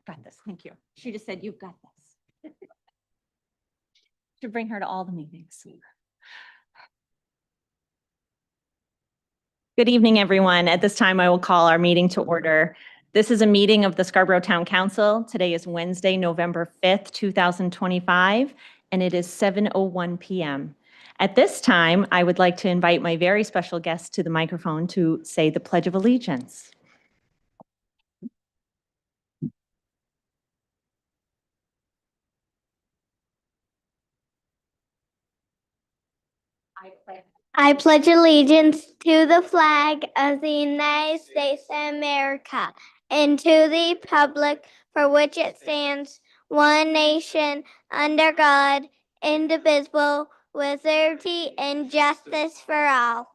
got this. Thank you. She just said, you've got this. Should bring her to all the meetings. Good evening, everyone. At this time, I will call our meeting to order. This is a meeting of the Scarborough Town Council. Today is Wednesday, November 5th, 2025, and it is 7:01 p.m. At this time, I would like to invite my very special guest to the microphone to say the Pledge of Allegiance. I pledge allegiance to the flag of the United States of America and to the republic for which it stands, one nation, under God, indivisible, with liberty and justice for all.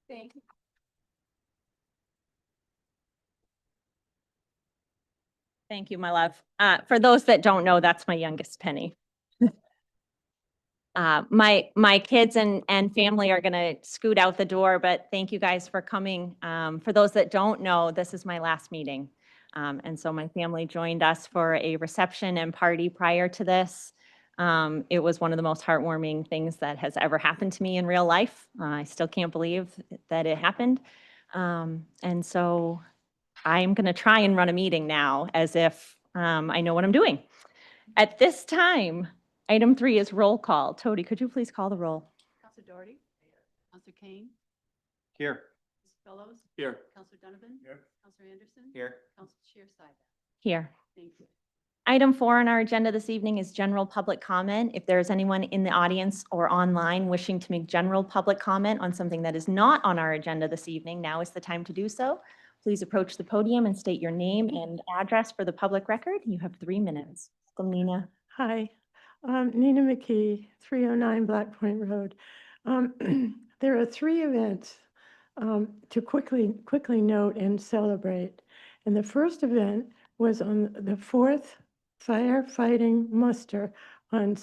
Thank you. Thank you, my love. For those that don't know, that's my youngest, Penny. My kids and family are gonna scoot out the door, but thank you guys for coming. For those that don't know, this is my last meeting. And so my family joined us for a reception and party prior to this. It was one of the most heartwarming things that has ever happened to me in real life. I still can't believe that it happened. And so I'm gonna try and run a meeting now as if I know what I'm doing. At this time, item 3 is roll call. Tody, could you please call the roll? Counselor Doherty. Counselor Kane. Here. Mr. Fellows. Here. Counselor Donovan. Here. Counselor Anderson. Here. Counselor Chair Syed. Here. Thank you. Item 4 on our agenda this evening is general public comment. If there is anyone in the audience or online wishing to make general public comment on something that is not on our agenda this evening, now is the time to do so. Please approach the podium and state your name and address for the public record. You have 3 minutes. Welcome, Nina. Hi, Nina McKee, 309 Black Point Road. There are 3 events to quickly note and celebrate. And the first event was on the 4th firefighting muster on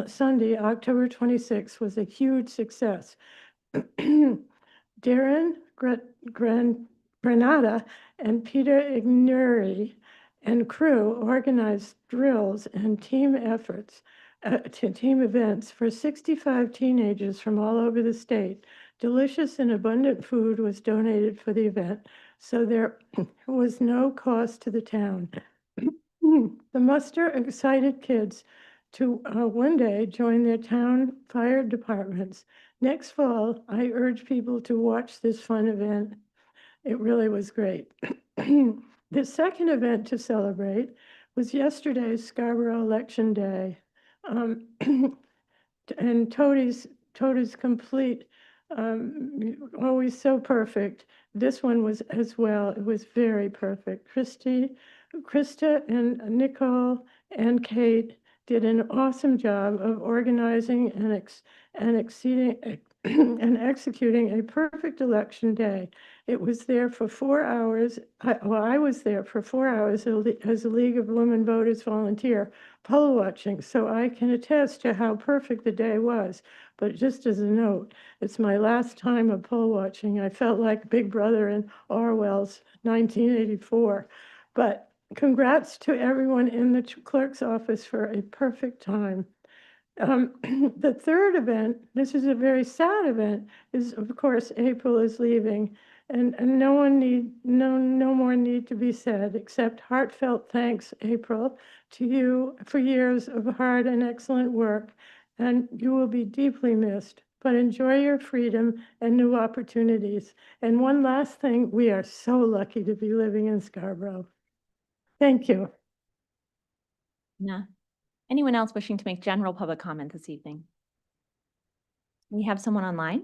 Sunday, October 26th, was a huge success. Darren Granada and Peter Ignuri and crew organized drills and team events for 65 teenagers from all over the state. Delicious and abundant food was donated for the event, so there was no cost to the town. The muster excited kids to one day join their town fire departments. Next fall, I urge people to watch this fun event. It really was great. The second event to celebrate was yesterday's Scarborough Election Day. And Tody's complete, always so perfect. This one was as well. It was very perfect. Krista and Nicole and Kate did an awesome job of organizing and executing a perfect election day. It was there for 4 hours. I was there for 4 hours as a League of Women Voters volunteer poll watching, so I can attest to how perfect the day was. But just as a note, it's my last time of poll watching. I felt like Big Brother in Orwell's 1984. But congrats to everyone in the clerk's office for a perfect time. The third event, this is a very sad event, is of course April is leaving, and no more need to be said except heartfelt thanks, April, to you for years of hard and excellent work, and you will be deeply missed. But enjoy your freedom and new opportunities. And one last thing, we are so lucky to be living in Scarborough. Thank you. Yeah. Anyone else wishing to make general public comment this evening? We have someone online.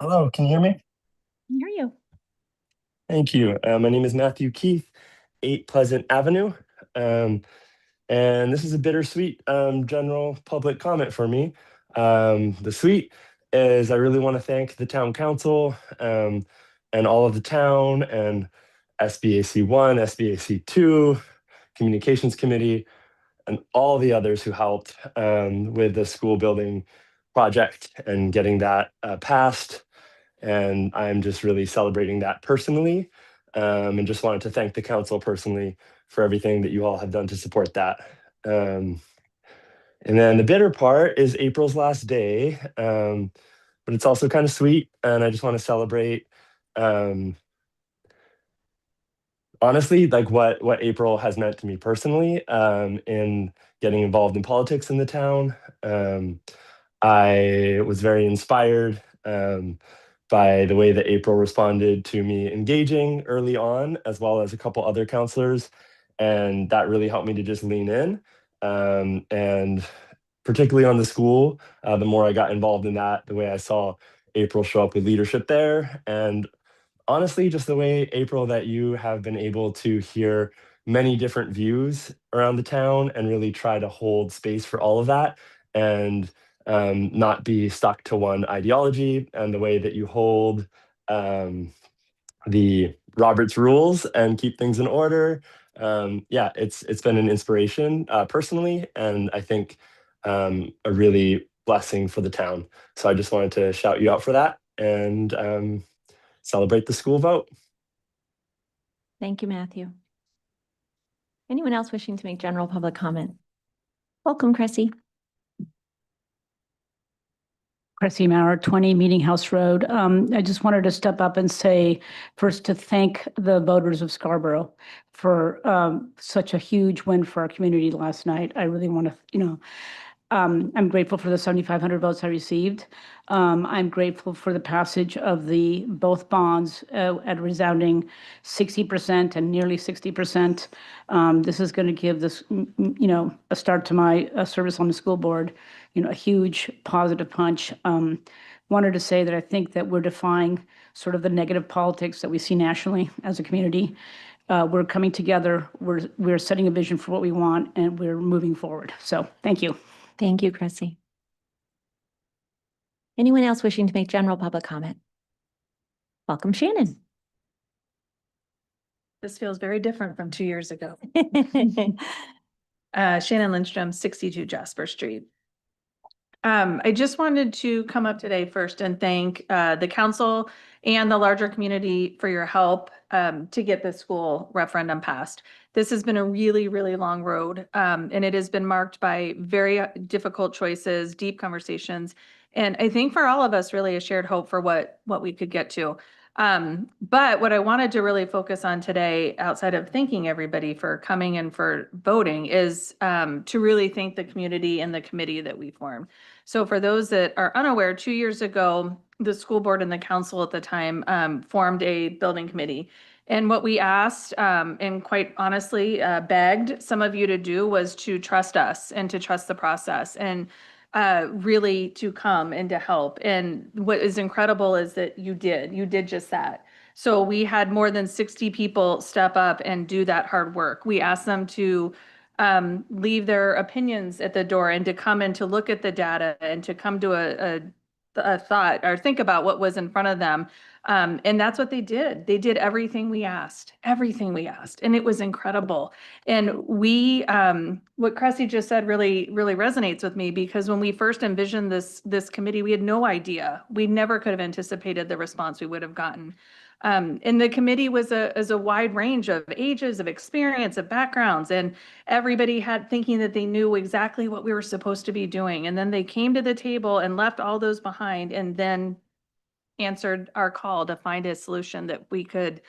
Hello, can you hear me? I hear you. Thank you. My name is Matthew Keith, 8 Pleasant Avenue. And this is a bittersweet general public comment for me. The sweet is I really want to thank the town council and all of the town and SBAC 1, SBAC 2, communications committee, and all the others who helped with the school building project and getting that passed And I'm just really celebrating that personally, and just wanted to thank the council personally for everything that you all have done to support that. And then the bitter part is April's last day, but it's also kind of sweet, and I just want to celebrate. Honestly, like what April has meant to me personally, in getting involved in politics in the town. I was very inspired, by the way that April responded to me engaging early on, as well as a couple other counselors, and that really helped me to just lean in. And particularly on the school, the more I got involved in that, the way I saw April show up with leadership there, and honestly, just the way, April, that you have been able to hear many different views around the town and really try to hold space for all of that, and not be stuck to one ideology, and the way that you hold the Robert's rules and keep things in order. Yeah, it's been an inspiration personally, and I think a really blessing for the town. So I just wanted to shout you out for that, and celebrate the school vote. Thank you, Matthew. Anyone else wishing to make general public comment? Welcome, Chrissy. Cressy Maurer, 20 Meeting House Road. I just wanted to step up and say, first, to thank the voters of Scarborough for such a huge win for our community last night. I really want to, I'm grateful for the 7,500 votes I received. I'm grateful for the passage of both bonds at a resounding 60% and nearly 60%. This is going to give this, a start to my service on the school board, a huge positive punch. Wanted to say that I think that we're defying sort of the negative politics that we see nationally as a community. We're coming together. We're setting a vision for what we want, and we're moving forward. So thank you. Thank you, Chrissy. Anyone else wishing to make general public comment? Welcome, Shannon. This feels very different from 2 years ago. Shannon Lindstrom, 62 Jasper Street. I just wanted to come up today first and thank the council and the larger community for your help to get the school referendum passed. This has been a really, really long road, and it has been marked by very difficult choices, deep conversations, and I think for all of us, really a shared hope for what we could get to. But what I wanted to really focus on today, outside of thanking everybody for coming and for voting, is to really thank the community and the committee that we formed. So for those that are unaware, 2 years ago, the school board and the council at the time formed a building committee. And what we asked, and quite honestly begged some of you to do, was to trust us and to trust the process, and really to come and to help. And what is incredible is that you did just that. So we had more than 60 people step up and do that hard work. We asked them to leave their opinions at the door and to come and to look at the data and to come to a thought or think about what was in front of them. And that's what they did. They did everything we asked, and it was incredible. And what Cressy just said really, really resonates with me, because when we first envisioned this committee, we had no idea. We never could have anticipated the response we would have gotten. And the committee was a wide range of ages, of experience, of backgrounds, and everybody had thinking that they knew exactly what we were supposed to be doing. And then they came to the table and left all those behind, and then answered our call to find a solution that we could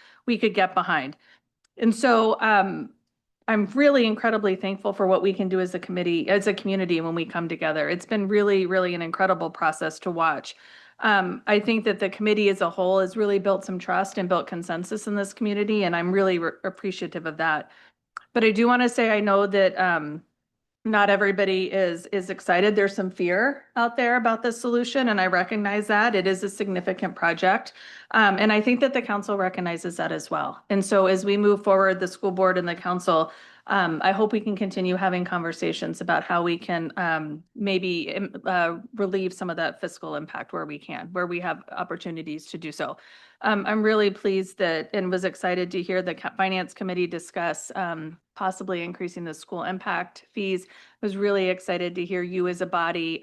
get behind. And so I'm really incredibly thankful for what we can do as a committee, as a community, when we come together. It's been really, really an incredible process to watch. I think that the committee as a whole has really built some trust and built consensus in this community, and I'm really appreciative of that. But I do want to say, I know that not everybody is excited. There's some fear out there about this solution, and I recognize that. It is a significant project, and I think that the council recognizes that as well. And so as we move forward, the school board and the council, I hope we can continue having conversations about how we can maybe relieve some of that fiscal impact where we can, where we have opportunities to do so. I'm really pleased that, and was excited to hear the Finance Committee discuss possibly increasing the school impact fees. I was really excited to hear you as a body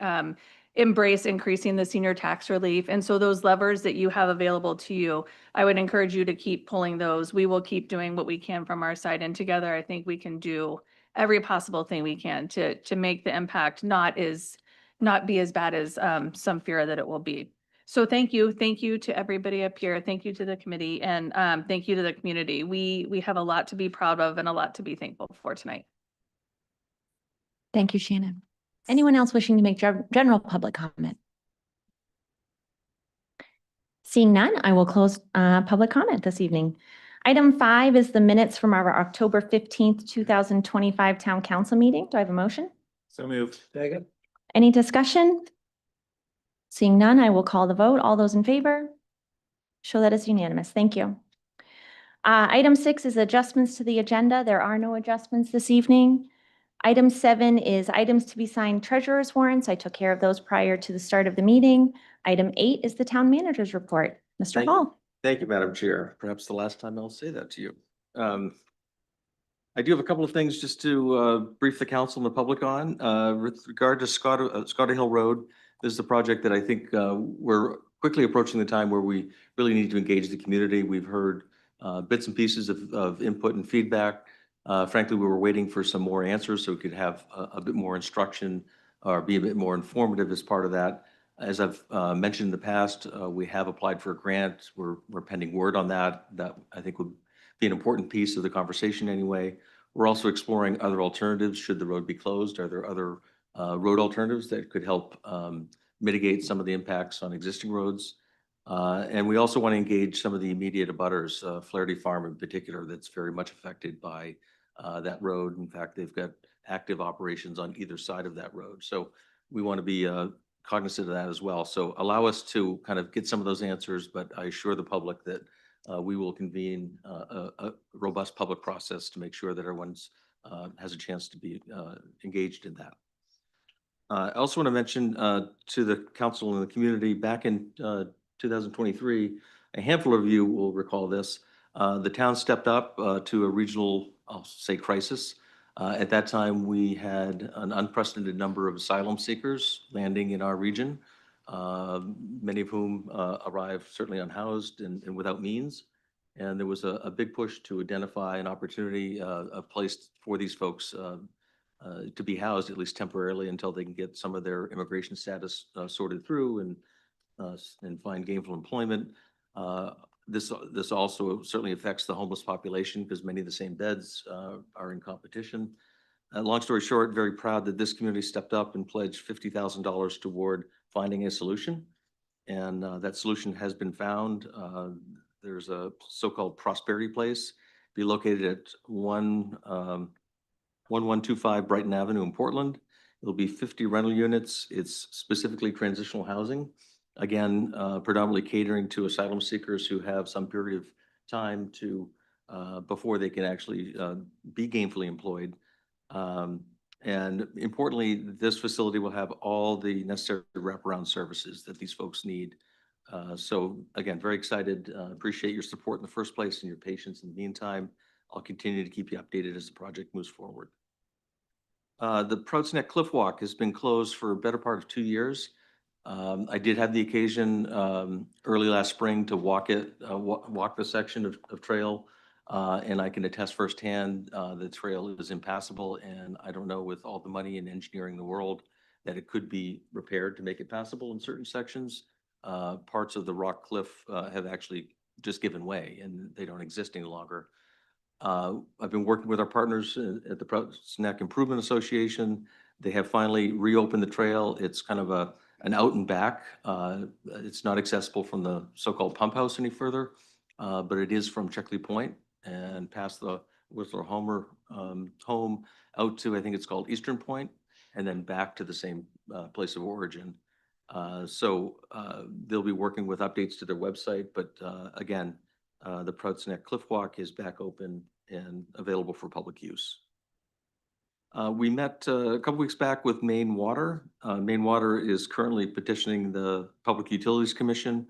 embrace increasing the senior tax relief. And so those levers that you have available to you, I would encourage you to keep pulling those. We will keep doing what we can from our side, and together I think we can do every possible thing we can to make the impact not be as bad as some fear that it will be. So thank you to everybody up here. Thank you to the committee, and thank you to the community. We have a lot to be proud of and a lot to be thankful for tonight. Thank you, Shannon. Anyone else wishing to make general public comment? Seeing none, I will close public comment this evening. Item 5 is the minutes from our October 15th, 2025 Town Council meeting. Do I have a motion? So moved. Second. Any discussion? Seeing none, I will call the vote. All those in favor? Show that is unanimous. Thank you. Item 6 is adjustments to the agenda. There are no adjustments this evening. Item 7 is items to be signed treasurer's warrants. I took care of those prior to the start of the meeting. Item 8 is the town manager's report. Mr. Thank you. Hall. Thank you, Madam Chair. Perhaps the last time I'll say that to you. I do have a couple of things just to brief the council and the public on. With regard to Scotty Hill Road, this is a project that I think we're quickly approaching the time where we really need to engage the community. We've heard bits and pieces of input and feedback. Frankly, we were waiting for some more answers so we could have a bit more instruction or be a bit more informative as part of that. As I've mentioned in the past, we have applied for a grant. We're pending word on that. That I think would be an important piece of the conversation anyway. We're also exploring other alternatives should the road be closed. Are there other road alternatives that could help mitigate some of the impacts on existing roads? And we also want to engage some of the immediate abutters, Flaherty Farm in particular, that's very much affected by that road. In fact, they've got active operations on either side of that road. So we want to be cognizant of that as well. So allow us to kind of get some of those answers, but I assure the public that we will convene a robust public process to make sure that everyone's has a chance to be engaged in that. I also want to mention to the council and the community back in 2023, a handful of you will recall this. The town stepped up to a regional, I'll say, crisis. At that time, we had an unprecedented number of asylum seekers landing in our region, many of whom arrived certainly unhoused and without means. And there was a big push to identify an opportunity, a place for these folks to be housed, at least temporarily, until they can get some of their immigration status sorted through and find gainful employment. This also certainly affects the homeless population because many of the same beds are in competition. Long story short, very proud that this community stepped up and pledged $50,000 toward finding a solution. And that solution has been found. There's a so-called Prosperity Place, be located at 1125 Brighton Avenue in Portland. It'll be 50 rental units. It's specifically transitional housing. Again, predominantly catering to asylum seekers who have some period of time to before they can actually be gainfully employed. And importantly, this facility will have all the necessary wraparound services that these folks need. So again, very excited. Appreciate your support in the first place and your patience in the meantime. I'll continue to keep you updated as the project moves forward. The Prouts Neck Cliff Walk has been closed for a better part of 2 years. I did have the occasion early last spring to walk the section of trail, and I can attest firsthand the trail is impassable, and I don't know with all the money and engineering in the world that it could be repaired to make it passable in certain sections. Parts of the rock cliff have actually just given way and they don't exist any longer. I've been working with our partners at the Prouts Neck Improvement Association. They have finally reopened the trail. It's kind of an out and back. It's not accessible from the so-called pump house any further, but it is from Checkley Point and past the Whistler Homer home out to, I think it's called Eastern Point, and then back to the same place of origin. So they'll be working with updates to their website, but again, the Prouts Neck Cliff Walk is back open and available for public use. We met a couple weeks back with Maine Water. Maine Water is currently petitioning the Public Utilities Commission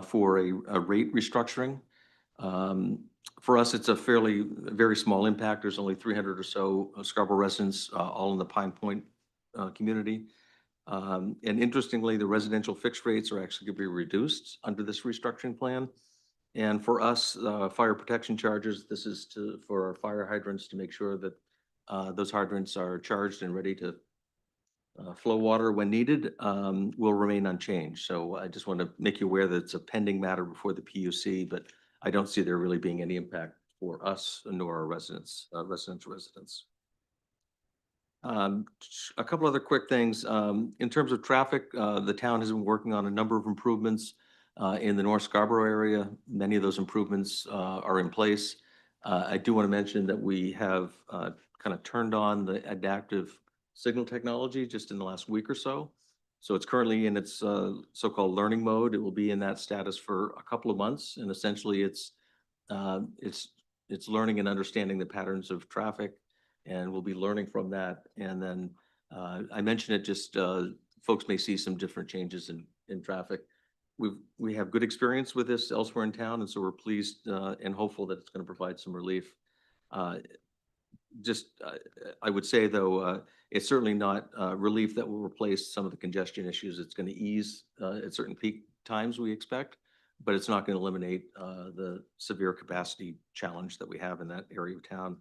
for a rate restructuring. For us, it's a very small impact. There's only 300 or so Scarborough residents, all in the Pine Point community. And interestingly, the residential fixed rates are actually going to be reduced under this restructuring plan. And for us, fire protection charges, this is for our fire hydrants to make sure that those hydrants are charged and ready to flow water when needed, will remain unchanged. So I just want to make you aware that it's a pending matter before the PUC, but I don't see there really being any impact for us nor our residents. A couple other quick things. In terms of traffic, the town has been working on a number of improvements in the North Scarborough area. Many of those improvements are in place. I do want to mention that we have kind of turned on the adaptive signal technology just in the last week or so. So it's currently in its so-called learning mode. It will be in that status for a couple of months, and essentially it's learning and understanding the patterns of traffic, and we'll be learning from that. And then I mentioned it just folks may see some different changes in traffic. We have good experience with this elsewhere in town, and so we're pleased and hopeful that it's going to provide some relief. I would say though, it's certainly not relief that will replace some of the congestion issues. It's going to ease at certain peak times we expect, but it's not going to eliminate the severe capacity challenge that we have in that area of town.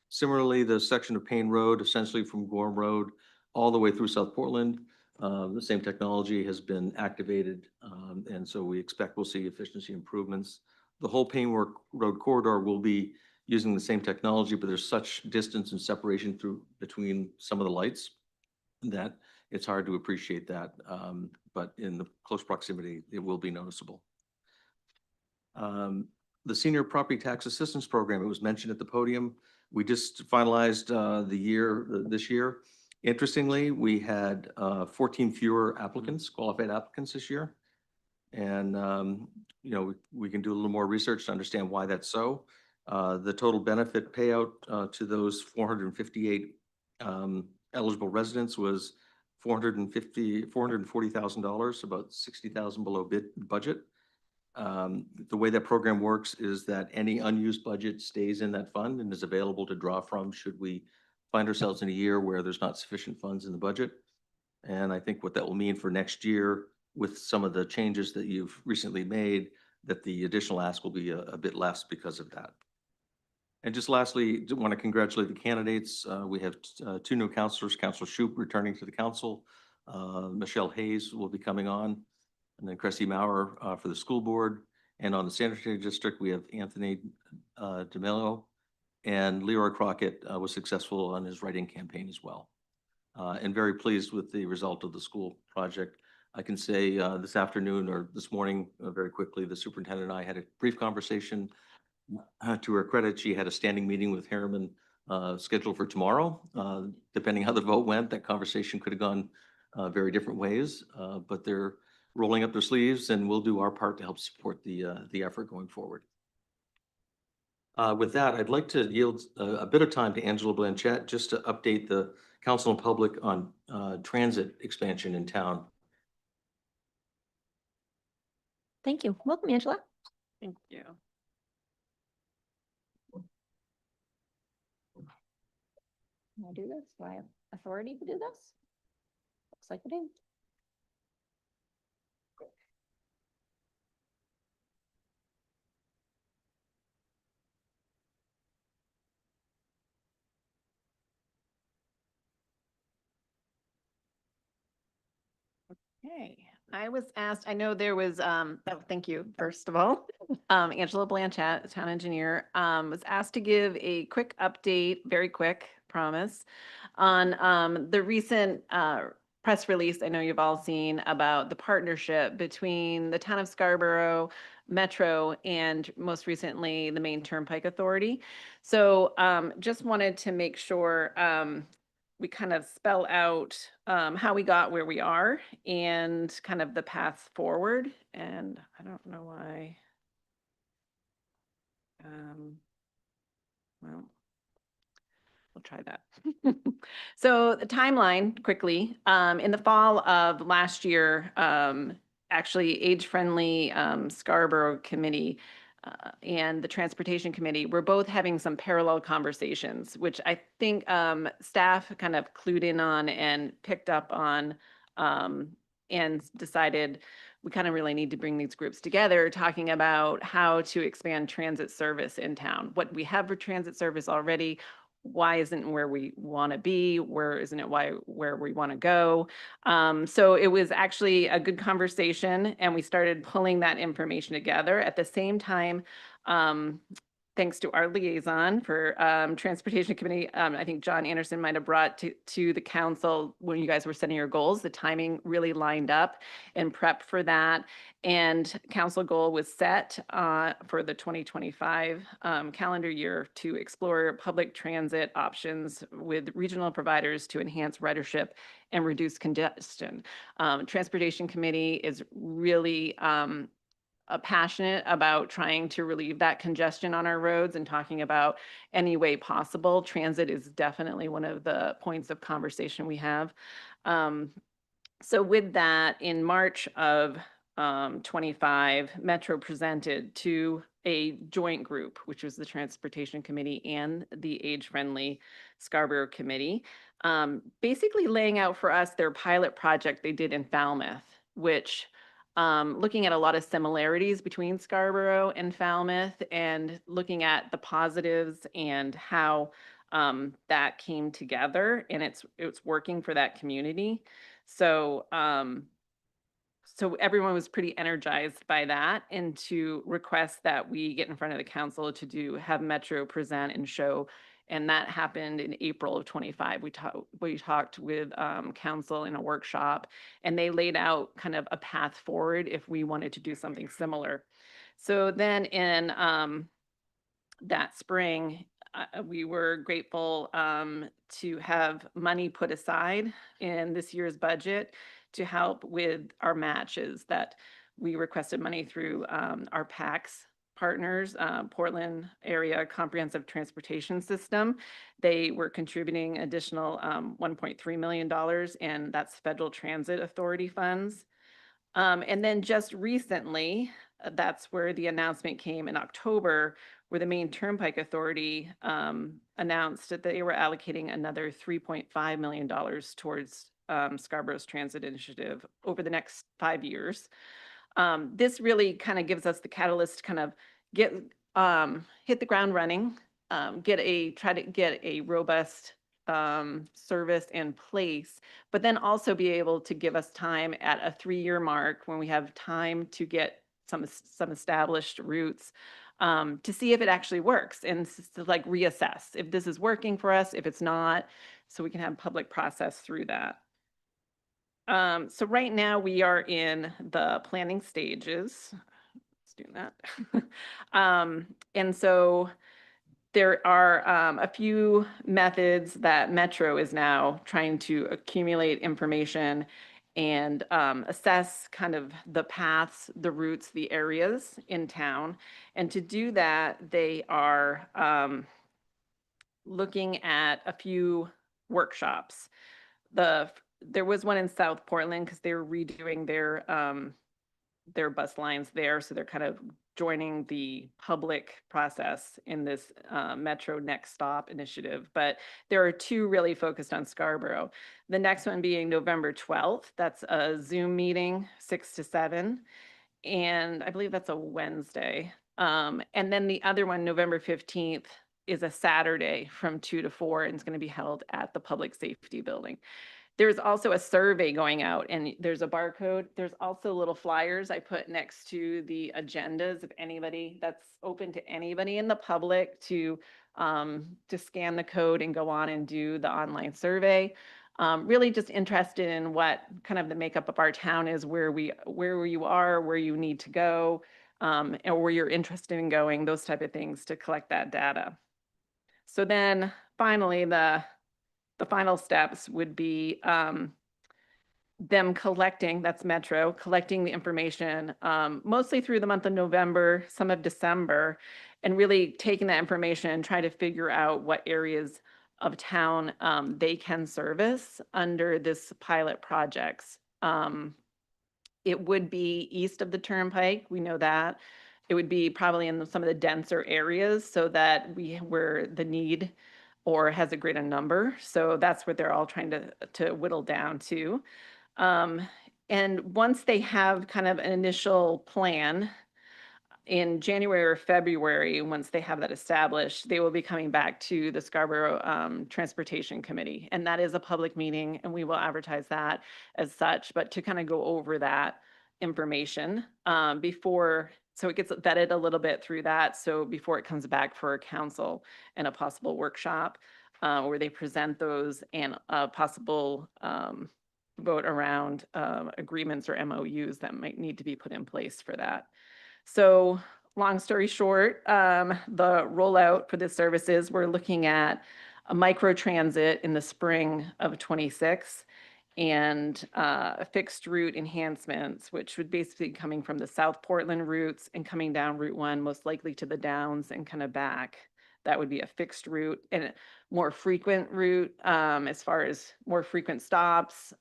Similarly, the section of Payne Road, essentially from Gorham Road all the way through South Portland, the same technology has been activated, and so we expect we'll see efficiency improvements. The whole Payne Road corridor will be using the same technology, but there's such distance and separation between some of the lights that it's hard to appreciate that, but in the close proximity, it will be noticeable. The Senior Property Tax Assistance Program, it was mentioned at the podium. We just finalized this year. Interestingly, we had 14 fewer applicants, qualified applicants this year. And, we can do a little more research to understand why that's so. The total benefit payout to those 458 eligible residents was $440,000, about $60,000 below budget. The way that program works is that any unused budget stays in that fund and is available to draw from should we find ourselves in a year where there's not sufficient funds in the budget. And I think what that will mean for next year with some of the changes that you've recently made, that the additional ask will be a bit less because of that. And just lastly, I want to congratulate the candidates. We have two new counselors, Councilor Shoup returning to the council. Michelle Hayes will be coming on, and then Cressy Maurer for the school board. And on the sanitary district, we have Anthony DeMello, and Leroy Crockett was successful on his write-in campaign as well. And very pleased with the result of the school project. I can say this afternoon or this morning, very quickly, the superintendent and I had a brief conversation. To her credit, she had a standing meeting with Harriman scheduled for tomorrow. Depending how the vote went, that conversation could have gone very different ways, but they're rolling up their sleeves, and we'll do our part to help support the effort going forward. With that, I'd like to yield a bit of time to Angela Blanchette just to update the council and public on transit expansion in town. Thank you. Welcome, Angela. Thank you. Can I do this? Do I have authority to do this? Looks like I do. Okay, I was asked, I know there was, thank you, first of all. Angela Blanchette, town engineer, was asked to give a quick update, very quick, promise, on the recent press release I know you've all seen about the partnership between the town of Scarborough, Metro, and most recently, the Maine Turnpike Authority. So just wanted to make sure we kind of spell out how we got where we are and kind of the path forward. And I don't know why. Well, we'll try that. So the timeline quickly, in the fall of last year, actually Age-Friendly Scarborough Committee and the Transportation Committee were both having some parallel conversations, which I think staff kind of clued in on and picked up on and decided we kind of really need to bring these groups together, talking about how to expand transit service in town, what we have for transit service already, why isn't where we want to be, where isn't it where we want to go. So it was actually a good conversation, and we started pulling that information together. At the same time, thanks to our liaison for Transportation Committee, I think John Anderson might have brought to the council when you guys were setting your goals, the timing really lined up and prep for that. And council goal was set for the 2025 calendar year to explore public transit options with regional providers to enhance ridership and reduce congestion. Transportation Committee is really passionate about trying to relieve that congestion on our roads and talking about any way possible. Transit is definitely one of the points of conversation we have. So with that, in March of 25, Metro presented to a joint group, which was the Transportation Committee and the Age-Friendly Scarborough Committee, basically laying out for us their pilot project they did in Falmouth, which looking at a lot of similarities between Scarborough and Falmouth and looking at the positives and how that came together, and it's working for that community. So so everyone was pretty energized by that, and to request that we get in front of the council to have Metro present and show. And that happened in April of 25. We talked with council in a workshop, and they laid out kind of a path forward if we wanted to do something similar. So then in that spring, we were grateful to have money put aside in this year's budget to help with our matches that we requested money through our PACS partners, Portland Area Comprehensive Transportation System. They were contributing additional $1.3 million, and that's Federal Transit Authority funds. And then just recently, that's where the announcement came in October, where the Maine Turnpike Authority announced that they were allocating another $3.5 million towards Scarborough's transit initiative over the next 5 years. This really kind of gives us the catalyst to kind of hit the ground running, try to get a robust service in place, but then also be able to give us time at a 3-year mark when we have time to get some established routes to see if it actually works and to like reassess if this is working for us, if it's not, so we can have public process through that. So right now we are in the planning stages. Let's do that. And so there are a few methods that Metro is now trying to accumulate information and assess kind of the paths, the routes, the areas in town. And to do that, they are looking at a few workshops. There was one in South Portland because they were redoing their bus lines there. So they're kind of joining the public process in this Metro Next Stop initiative. But there are 2 really focused on Scarborough. The next one being November 12th. That's a Zoom meeting, 6 to 7. And I believe that's a Wednesday. And then the other one, November 15th, is a Saturday from 2 to 4, and it's going to be held at the Public Safety Building. There's also a survey going out, and there's a barcode. There's also little flyers I put next to the agendas if anybody, that's open to anybody in the public to scan the code and go on and do the online survey. Really just interested in what kind of the makeup of our town is, where you are, where you need to go, and where you're interested in going, those type of things to collect that data. So then finally, the final steps would be them collecting, that's Metro, collecting the information mostly through the month of November, some of December, and really taking that information and trying to figure out what areas of town they can service under this pilot projects. It would be east of the Turnpike, we know that. It would be probably in some of the denser areas so that where the need or has a greater number. So that's what they're all trying to whittle down to. And once they have kind of an initial plan in January or February, once they have that established, they will be coming back to the Scarborough Transportation Committee. And that is a public meeting, and we will advertise that as such, but to kind of go over that information before, so it gets vetted a little bit through that. So before it comes back for council and a possible workshop where they present those and a possible vote around agreements or MOUs that might need to be put in place for that. So long story short, the rollout for the services, we're looking at a micro transit in the spring of 26 and fixed route enhancements, which would basically coming from the South Portland routes and coming down Route 1, most likely to the Downs and kind of back. That would be a fixed route and a more frequent route as far as more frequent stops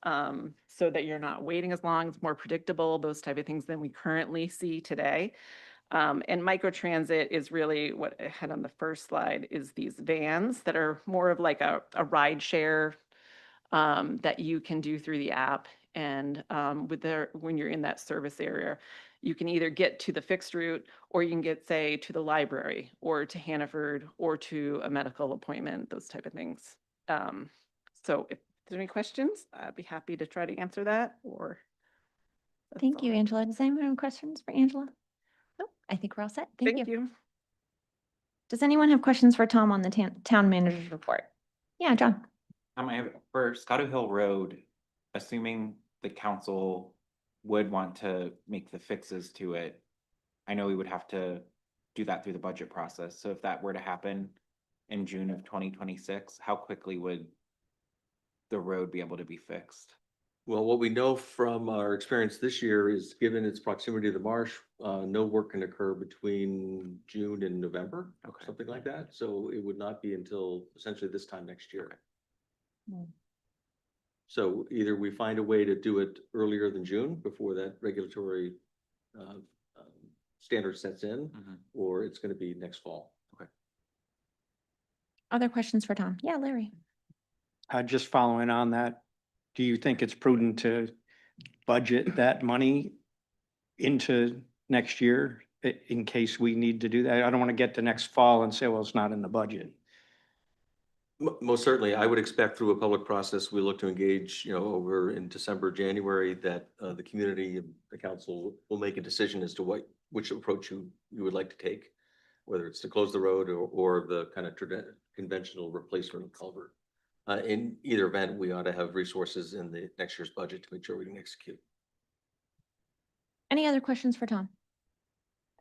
so that you're not waiting as long, it's more predictable, those type of things than we currently see today. And microtransit is really what I had on the first slide is these vans that are more of like a ride share that you can do through the app. And when you're in that service area, you can either get to the fixed route or you can get, say, to the library or to Hannaford or to a medical appointment, those type of things. So if there's any questions, I'd be happy to try to answer that or. that's Thank you, all. Angela. Does anyone have questions for Angela? No, I think we're all set. Thank you. Thank you. Does anyone have questions for Tom on the town manager's report? Yeah, John. I have for Scotto Hill Road, assuming the council would want to make the fixes to it, I know we would have to do that through the budget process. So if that were to happen in June of 2026, how quickly would the road be able to be fixed? Well, what we know from our experience this year is, given its proximity to the marsh, no work can occur between June and November, Okay. something like that. So it would not be until essentially this time next year. Hmm. So either we find a way to do it earlier than June before that regulatory standard sets in, or it's going to be next fall. Other questions for Tom? Yeah, Larry. Just following on that, do you think it's prudent to budget that money into next year in case we need to do that? I don't want to get to next fall and say, well, it's not in the budget. Most certainly, I would expect through a public process, we look to engage, over in December, January, that the community and the council will make a decision as to which approach you would like to take, whether it's to close the road or the kind of conventional replacement of culvert. In either event, we ought to have resources in the next year's budget to make sure we can execute. Any other questions for Tom?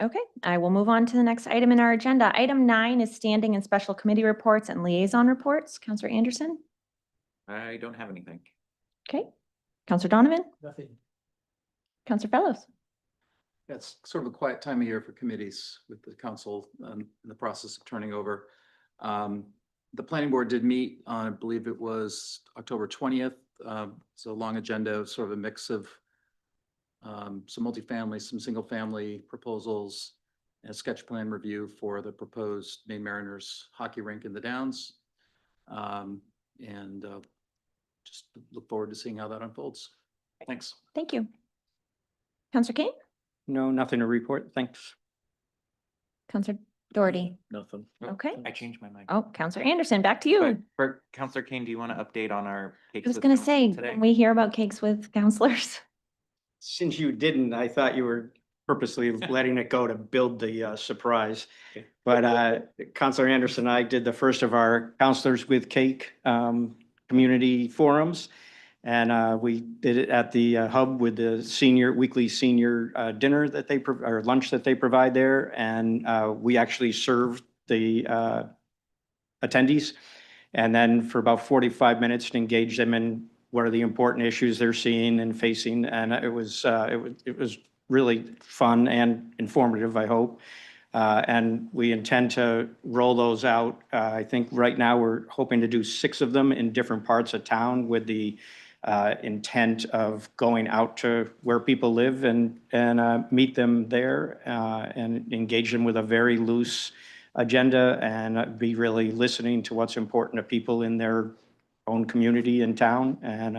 Okay, I will move on to the next item in our agenda. Item 9 is standing and special committee reports and liaison reports. Counselor Anderson? I don't have anything. Okay. Counselor Donovan? Nothing. Counselor Fellows? It's sort of a quiet time of year for committees with the council in the process of turning over. The planning board did meet on, I believe it was October 20th. It's a long agenda, sort of a mix of some multifamily, some single family proposals, and a sketch plan review for the proposed Maine Mariners hockey rink in the Downs. And just look forward to seeing how that unfolds. Thanks. Thank you. Counselor Kane? No, nothing to report. Thanks. Counselor Doherty? Nothing. Okay. I changed my mind. Oh, Counselor Anderson, back to you. But for Counselor Kane, do you want to update on our I cakes was with gonna council say, today? can we hear about cakes with counselors? Since you didn't, I thought you were purposely letting it go to build the surprise. Okay. But Counselor Anderson and I did the first of our Counselors with Cake community forums. And we did it at the hub with the weekly senior dinner that or lunch that they provide there. And we actually served the attendees. And then for about 45 minutes to engage them in what are the important issues they're seeing and facing. And it was really fun and informative, I hope. And we intend to roll those out. I think right now we're hoping to do 6 of them in different parts of town with the intent of going out to where people live and meet them there and engage them with a very loose agenda and be really listening to what's important to people in their own community in town. And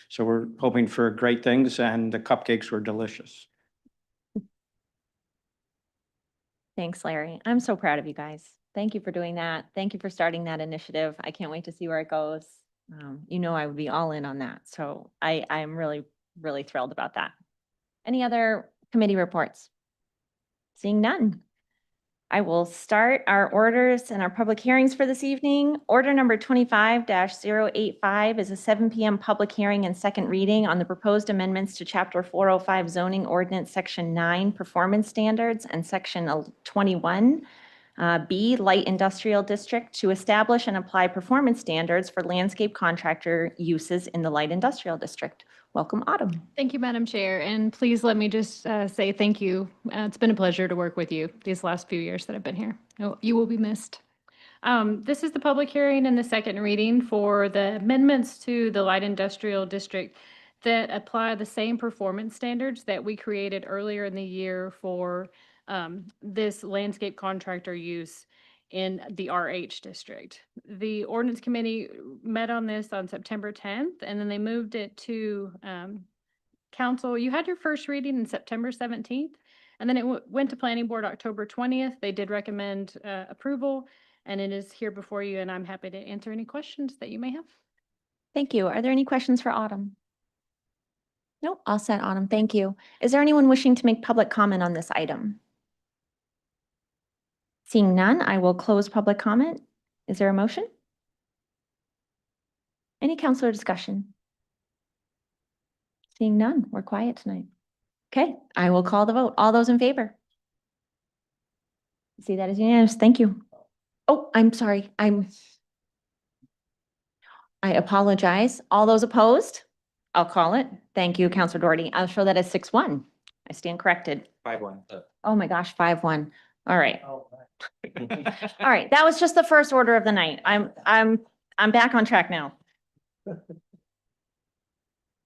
so we're hoping for great things, and the cupcakes were delicious. Thanks, Larry. I'm so proud of you guys. Thank you for doing that. Thank you for starting that initiative. I can't wait to see where it goes. You know, I would be all in on that. So I'm really, really thrilled about that. Any other committee reports? Seeing none. I will start our orders and our public hearings for this evening. Order number 25-085 is a 7 PM public hearing and second reading on the proposed amendments to Chapter 405 zoning ordinance, Section 9, performance standards, and Section 21, B, light industrial district, to establish and apply performance standards for landscape contractor uses in the light industrial district. Welcome, Autumn. Thank you, Madam Chair, and please let me just say thank you. It's been a pleasure to work with you these last few years that I've been here. You will be missed. This is the public hearing and the second reading for the amendments to the light industrial district that apply the same performance standards that we created earlier in the year for this landscape contractor use in the RH district. The ordinance committee met on this on September 10th, and then they moved it to council. You had your first reading in September 17th, and then it went to planning board October 20th. They did recommend approval, and it is here before you, and I'm happy to answer any questions that you may have. Thank you. Are there any questions for Autumn? No, all set, Autumn. Thank you. Is there anyone wishing to make public comment on this item? Seeing none, I will close public comment. Is there a motion? Any councilor discussion? Seeing none, we're quiet tonight. Okay, I will call the vote. All those in favor? See, that is unanimous. Thank you. Oh, I'm sorry. I apologize. All those opposed? I'll call it. Thank you, Councilor Doherty. I'll show that as 6-1. I stand corrected. 5-1. Oh my gosh, 5-1. All right. All right, that was just the first order of the night. I'm back on track now.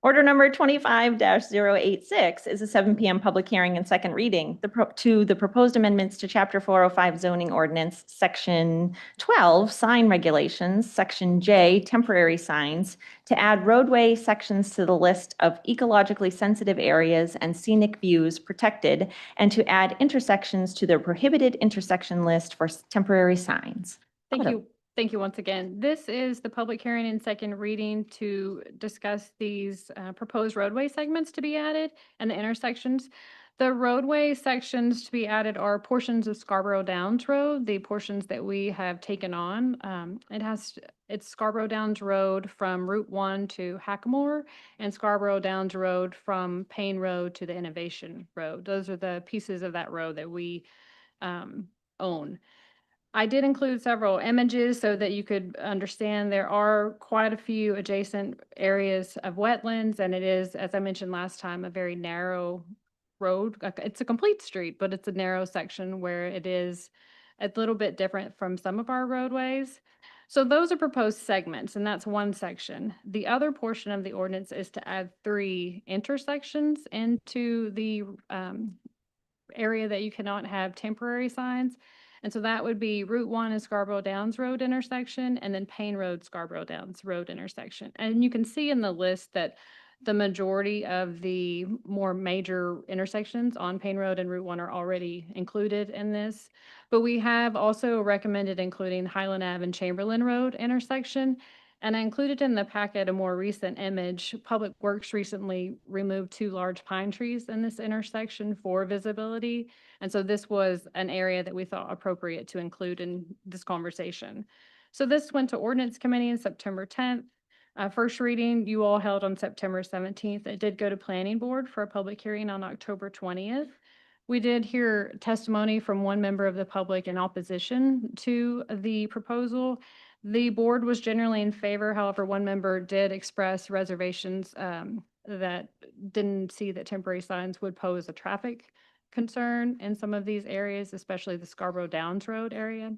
Order number 25-086 is a 7 PM public hearing and second reading to the proposed amendments to Chapter 405 zoning ordinance, Section 12, sign regulations, Section J, temporary signs, to add roadway sections to the list of ecologically sensitive areas and scenic views protected, and to add intersections to the prohibited intersection list for temporary signs. Thank Autumn. you. Thank you once again. This is the public hearing and second reading to discuss these proposed roadway segments to be added and the intersections. The roadway sections to be added are portions of Scarborough Downs Road, the portions that we have taken on. It's Scarborough Downs Road from Route 1 to Hackamore, and Scarborough Downs Road from Payne Road to the Innovation Road. Those are the pieces of that road that we own. I did include several images so that you could understand there are quite a few adjacent areas of wetlands, and it is, as I mentioned last time, a very narrow road. It's a complete street, but it's a narrow section where it is a little bit different from some of our roadways. So those are proposed segments, and that's one section. The other portion of the ordinance is to add 3 intersections into the area that you cannot have temporary signs. And so that would be Route 1 and Scarborough Downs Road intersection, and then Payne Road, Scarborough Downs Road intersection. And you can see in the list that the majority of the more major intersections on Payne Road and Route 1 are already included in this. But we have also recommended including Highland Ave and Chamberlain Road intersection. And I included in the packet a more recent image. Public Works recently removed 2 large pine trees in this intersection for visibility. And so this was an area that we thought appropriate to include in this conversation. So this went to Ordinance Committee on September 10th. First reading you all held on September 17th. It did go to Planning Board for a public hearing on October 20th. We did hear testimony from one member of the public in opposition to the proposal. The board was generally in favor. However, one member did express reservations that didn't see that temporary signs would pose a traffic concern in some of these areas, especially the Scarborough Downs Road area.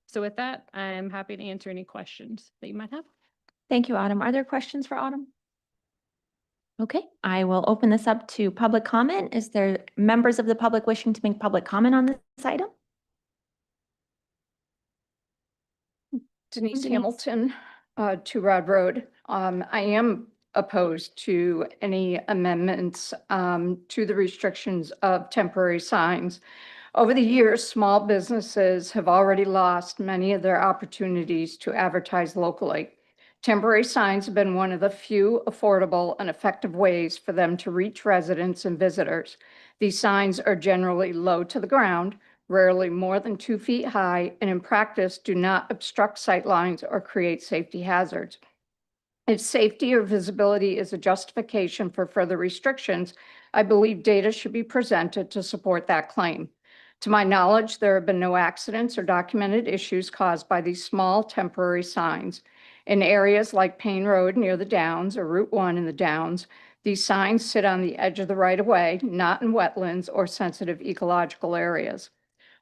So with that, I'm happy to answer any questions that you might have. Thank you, Autumn. Are there questions for Autumn? Okay, I will open this up to public comment. Is there members of the public wishing to make public comment on this item? Denise Denise. Hamilton. to Rod Road. I am opposed to any amendments to the restrictions of temporary signs. Over the years, small businesses have already lost many of their opportunities to advertise locally. Temporary signs have been one of the few affordable and effective ways for them to reach residents and visitors. These signs are generally low to the ground, rarely more than 2 feet high, and in practice do not obstruct sightlines or create safety hazards. If safety or visibility is a justification for further restrictions, I believe data should be presented to support that claim. To my knowledge, there have been no accidents or documented issues caused by these small temporary signs. In areas like Payne Road near the Downs or Route 1 in the Downs, these signs sit on the edge of the right-of-way, not in wetlands or sensitive ecological areas.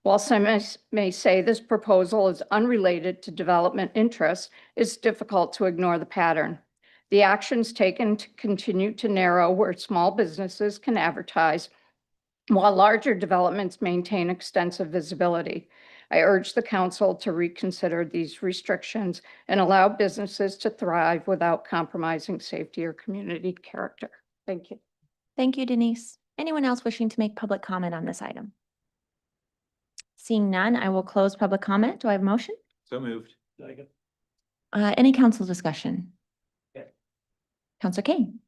While some may say this proposal is unrelated to development interests, it's difficult to ignore the pattern. The actions taken to continue to narrow where small businesses can advertise, while larger developments maintain extensive visibility. I urge the council to reconsider these restrictions and allow businesses to thrive without compromising safety or community character. Thank you. Thank you, Denise. Anyone else wishing to make public comment on this item? Seeing none, I will close public comment. Do I have a motion? So moved. Any council discussion? Yeah. Counselor Kane?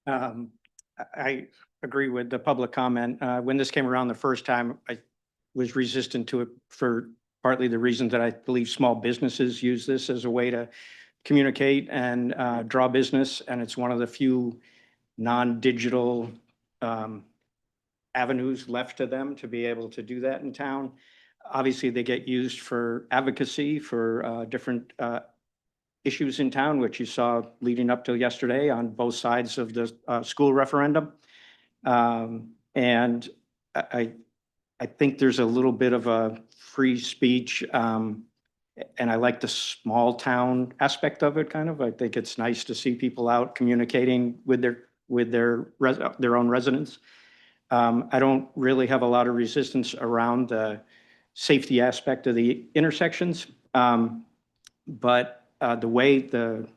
I agree with the public comment. When this came around the first time, I was resistant to it for partly the reason that I believe small businesses use this as a way to communicate and draw business. And it's one of the few non-digital avenues left to them to be able to do that in town. Obviously, they get used for advocacy for different issues in town, which you saw leading up to yesterday on both sides of the school referendum. And I think there's a little bit of a free speech, and I like the small town aspect of it, kind of. I think it's nice to see people out communicating with their own residents. I don't really have a lot of resistance around the safety aspect of the intersections, but the way the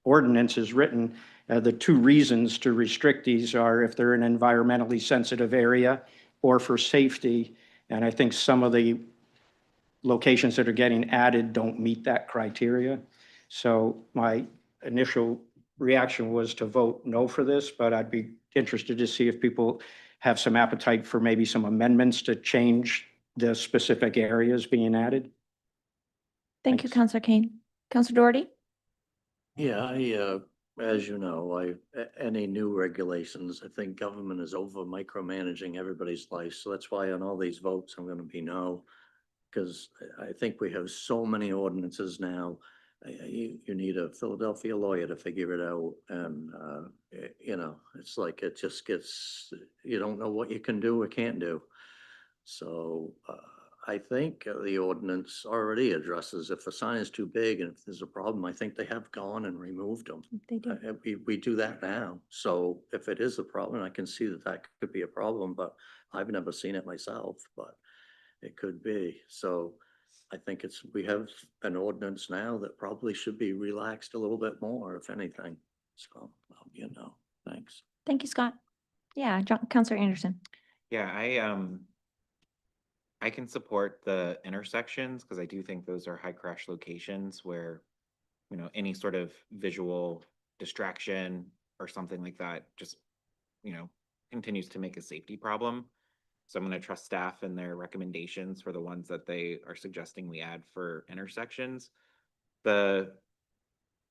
ordinance is written, the two reasons to restrict these are if they're an environmentally sensitive area or for safety. And I think some of the locations that are getting added don't meet that criteria. So my initial reaction was to vote no for this, but I'd be interested to see if people have some appetite for maybe some amendments to change the specific areas being added. Thank you, Thanks. Counselor Kane. Counselor Doherty? Yeah, as you know, any new regulations, I think government is over micromanaging everybody's life. So that's why on all these votes, I'm going to be no, because I think we have so many ordinances now. You need a Philadelphia lawyer to figure it out. And, it's like it just gets, you don't know what you can do or can't do. So I think the ordinance already addresses if a sign is too big and if there's a problem, I think they have gone and removed them. They do. We do that now. So if it is a problem, I can see that could be a problem, but I've never seen it myself, but it could be. So I think we have an ordinance now that probably should be relaxed a little bit more, if anything. So, thanks. Thank you, Scott. Yeah, Counselor Anderson. Yeah, I can support the intersections because I do think those are high crash locations where, any sort of visual distraction or something like that just, continues to make a safety problem. So I'm going to trust staff and their recommendations for the ones that they are suggesting we add for intersections. The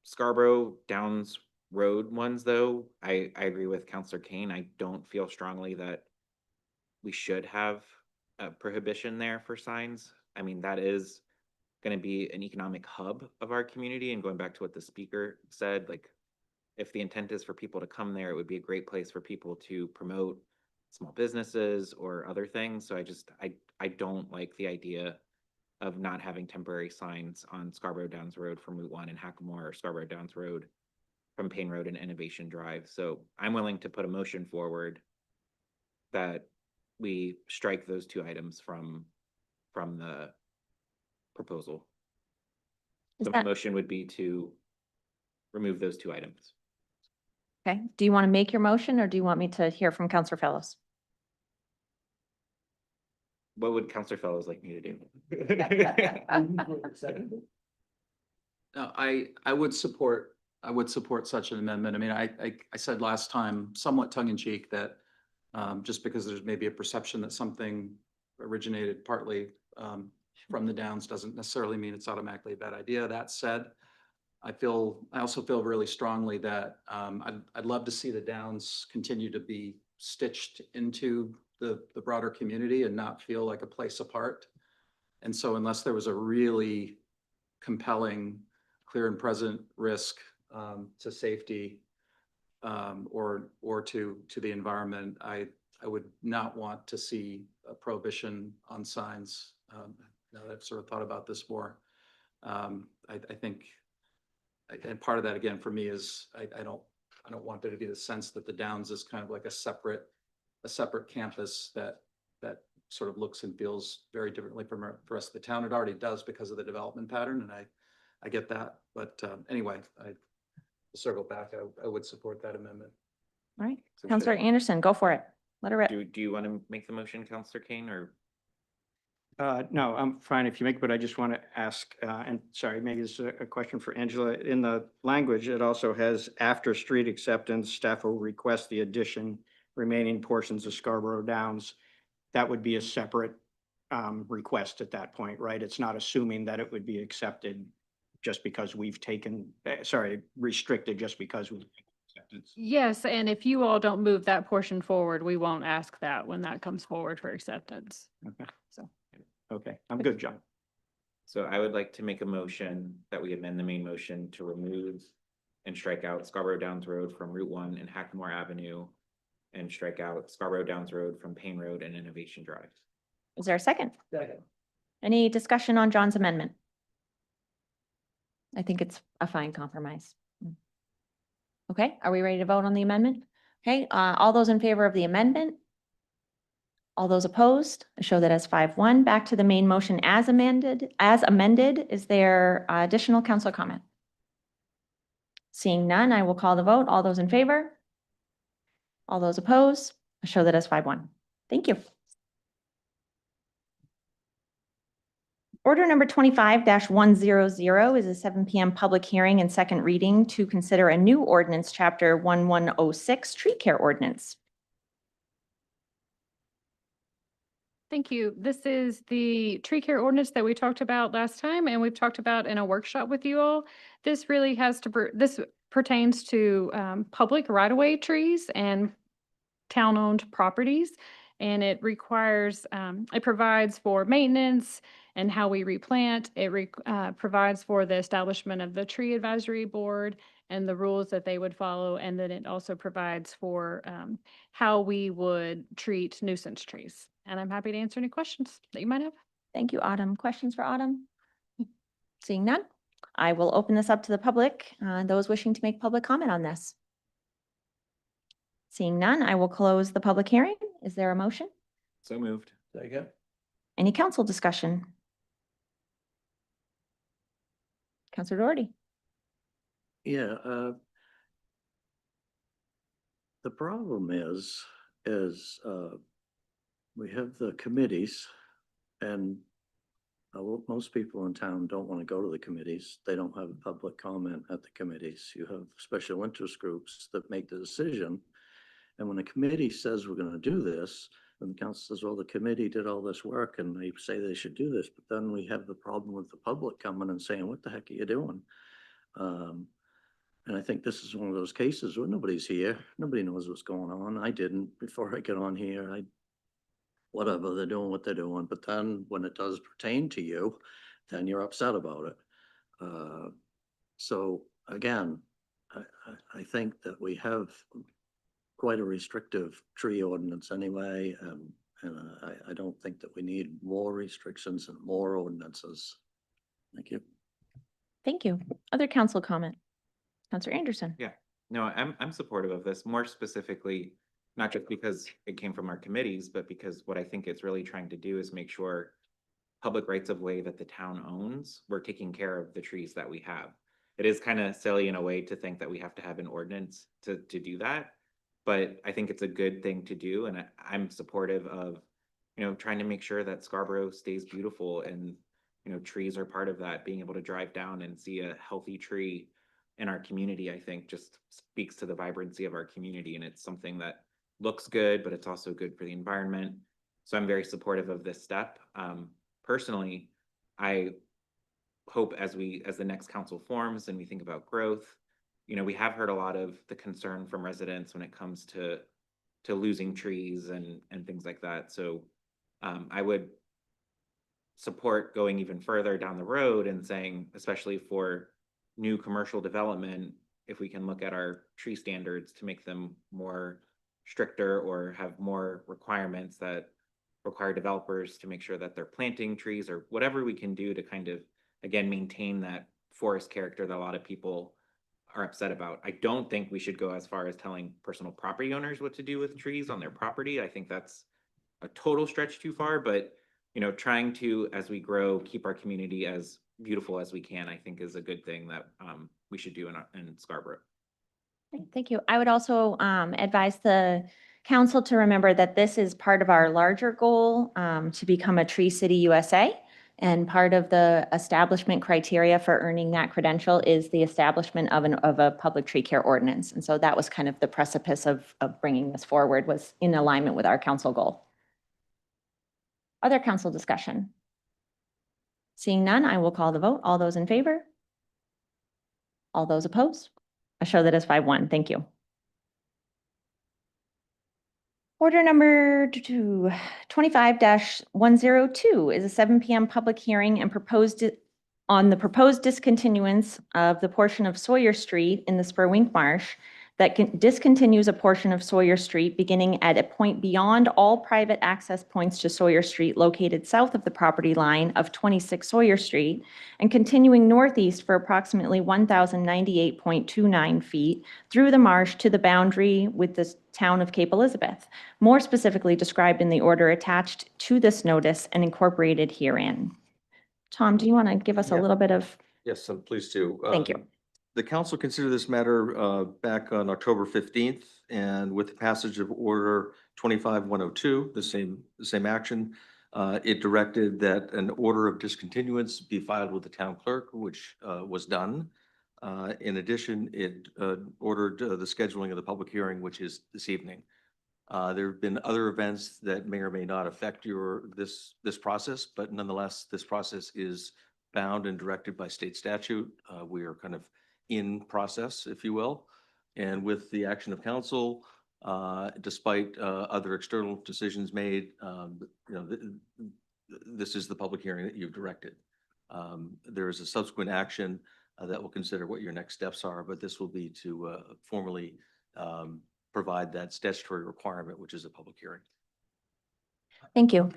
Scarborough Downs Road ones, though, I agree with Counselor Kane. I don't feel strongly that we should have a prohibition there for signs. I mean, that is going to be an economic hub of our community. And going back to what the speaker said, like, if the intent is for people to come there, it would be a great place for people to promote small businesses or other things. So I don't like the idea of not having temporary signs on Scarborough Downs Road from Route 1 and Hackamore, or Scarborough Downs Road from Payne Road and Innovation Drive. So I'm willing to put a motion forward that we strike those two items from the proposal. The motion would be to remove those two items. Okay, do you want to make your motion or do you want me to hear from Counselor Fellows? What would Counselor Fellows like me to do? No, I would support such an amendment. I mean, I said last time, somewhat tongue in cheek, that just because there's maybe a perception that something originated partly from the Downs doesn't necessarily mean it's automatically a bad idea. That said, I also feel really strongly that I'd love to see the Downs continue to be stitched into the broader community and not feel like a place apart. And so unless there was a really compelling, clear and present risk to safety or to the environment, I would not want to see a prohibition on signs. Now that I've sort of thought about this more, I think, and part of that again for me is I don't want there to be the sense that the Downs is kind of like a separate campus that sort of looks and feels very differently from the rest of the town. It already does because of the development pattern, and I get that. But anyway, I circle back. I would support that amendment. All right, So Counselor Anderson, go for it. Let her rip. Do you want to make the motion, Counselor Kane, or? No, I'm fine if you make, but I just want to ask, and sorry, maybe this is a question for Angela. In the language, it also has after street acceptance, staff will request the addition remaining portions of Scarborough Downs. That would be a separate request at that point, right? It's not assuming that it would be accepted just because we've taken, restricted just because we've taken acceptance. Yes, and if you all don't move that portion forward, we won't ask that when that comes forward for acceptance. Okay. So. Okay, I'm good, John. So I would like to make a motion that we amend the main motion to remove and strike out Scarborough Downs Road from Route 1 and Hackamore Avenue, and strike out Scarborough Downs Road from Payne Road and Innovation Drive. Is there a second? Any discussion on John's amendment? I think it's a fine compromise. Okay, are we ready to vote on the amendment? Okay, all those in favor of the amendment? All those opposed? I show that as 5-1. Back to the main motion as amended. Is there additional council comment? Seeing none, I will call the vote. All those in favor? All those opposed? I show that as 5-1. Thank you. Order number 25-100 is a 7 p.m. public hearing and second reading to consider a new ordinance, Chapter 1106, Tree Care Ordinance. Thank you. This is the tree care ordinance that we talked about last time, and we've talked about in a workshop with you all. This really this pertains to public right-of-way trees and town-owned properties. And it requires, it provides for maintenance and how we replant. It provides for the establishment of the tree advisory board and the rules that they would follow. And then it also provides for how we would treat nuisance trees. And I'm happy to answer any questions that you might have. Thank you, Autumn. Questions for Autumn? Seeing none, I will open this up to the public, those wishing to make public comment on this. Seeing none, I will close the public hearing. Is there a motion? So moved. Second. Any council discussion? Councilor Doherty. Yeah, the problem is we have the committees, and most people in town don't want to go to the committees. They don't have public comment at the committees. You have special interest groups that make the decision. And when a committee says we're going to do this, and the council says, well, the committee did all this work and they say they should do this, but then we have the problem with the public coming and saying, what the heck are you doing? And I think this is one of those cases where nobody's here. Nobody knows what's going on. I didn't before I get on here. Whatever, they're doing what they're doing. But then when it does pertain to you, then you're upset about it. So again, I think that we have quite a restrictive tree ordinance anyway. And I don't think that we need more restrictions and more ordinances. Thank you. Thank you. Other council comment? Councilor Anderson. Yeah, no, I'm supportive of this, more specifically, not just because it came from our committees, but because what I think it's really trying to do is make sure public rights of way that the town owns, we're taking care of the trees that we have. it is kind of silly in a way to think that we have to have an ordinance to do that. But I think it's a good thing to do, and I'm supportive of, trying to make sure that Scarborough stays beautiful, and, trees are part of that. Being able to drive down and see a healthy tree in our community, I think just speaks to the vibrancy of our community, and it's something that looks good, but it's also good for the environment. So I'm very supportive of this step. Personally, I hope as the next council forms and we think about growth, we have heard a lot of the concern from residents when it comes to losing trees and things like that. So I would support going even further down the road and saying, especially for new commercial development, if we can look at our tree standards to make them more stricter or have more requirements that require developers to make sure that they're planting trees, or whatever we can do to kind of, again, maintain that forest character that a lot of people are upset about. I don't think we should go as far as telling personal property owners what to do with trees on their property. I think that's a total stretch too far, but trying to, as we grow, keep our community as beautiful as we can, I think is a good thing that we should do in Scarborough. Thank you. I would also advise the council to remember that this is part of our larger goal to become a Tree City USA. And part of the establishment criteria for earning that credential is the establishment of a public tree care ordinance. And so that was kind of the precipice of bringing this forward, was in alignment with our council goal. Other council discussion? Seeing none, I will call the vote. All those in favor? All those opposed? I show that as 5-1. Thank you. Order number 25-102 is a 7 p.m. public hearing and on the proposed discontinuance of the portion of Sawyer Street in the Spurwink Marsh that discontinues a portion of Sawyer Street beginning at a point beyond all private access points to Sawyer Street located south of the property line of 26 Sawyer Street and continuing northeast for approximately 1,098.29 feet through the marsh to the boundary with the town of Cape Elizabeth, more specifically described in the order attached to this notice and incorporated herein. Tom, do you want to give us a little bit of? Yes, I'm pleased to. Thank you. The council considered this matter back on October 15th, and with the passage of Order 25-102, the same action, it directed that an order of discontinuance be filed with the town clerk, which was done. In addition, it ordered the scheduling of the public hearing, which is this evening. There have been other events that may or may not affect this process, but nonetheless, this process is bound and directed by state statute. We are kind of in process, if you will. And with the action of council, despite other external decisions made, this is the public hearing that you've directed. There is a subsequent action that will consider what your next steps are, but this will be to formally provide that statutory requirement, which is a public hearing. Thank you.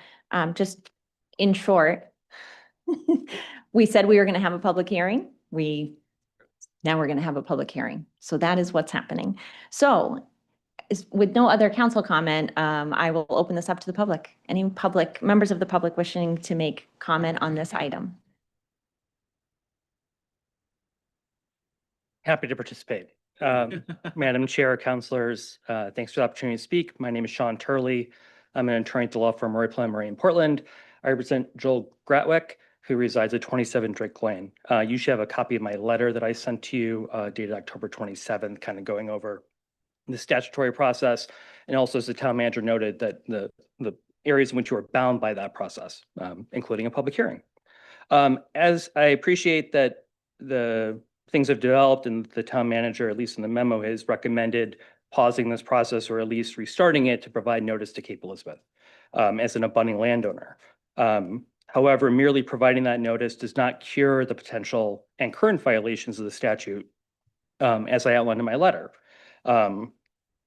Just in short, we said we were going to have a public hearing. Now we're going to have a public hearing. So that is what's happening. So with no other council comment, I will open this up to the public. Any members of the public wishing to make comment on this item? Happy to participate. Madam Chair, councilors, thanks for the opportunity to speak. My name is Sean Turley. I'm an attorney at the law firm Murray Plant Murray in Portland. I represent Joel Gratwick, who resides at 27 Drake Lane. You should have a copy of my letter that I sent to you dated October 27th, kind of going over the statutory process. And also, as the town manager noted, that the areas in which you are bound by that process, including a public hearing. As I appreciate that the things have developed and the town manager, at least in the memo, has recommended pausing this process or at least restarting it to provide notice to Cape Elizabeth as an abutting landowner. However, merely providing that notice does not cure the potential and current violations of the statute, as I outlined in my letter,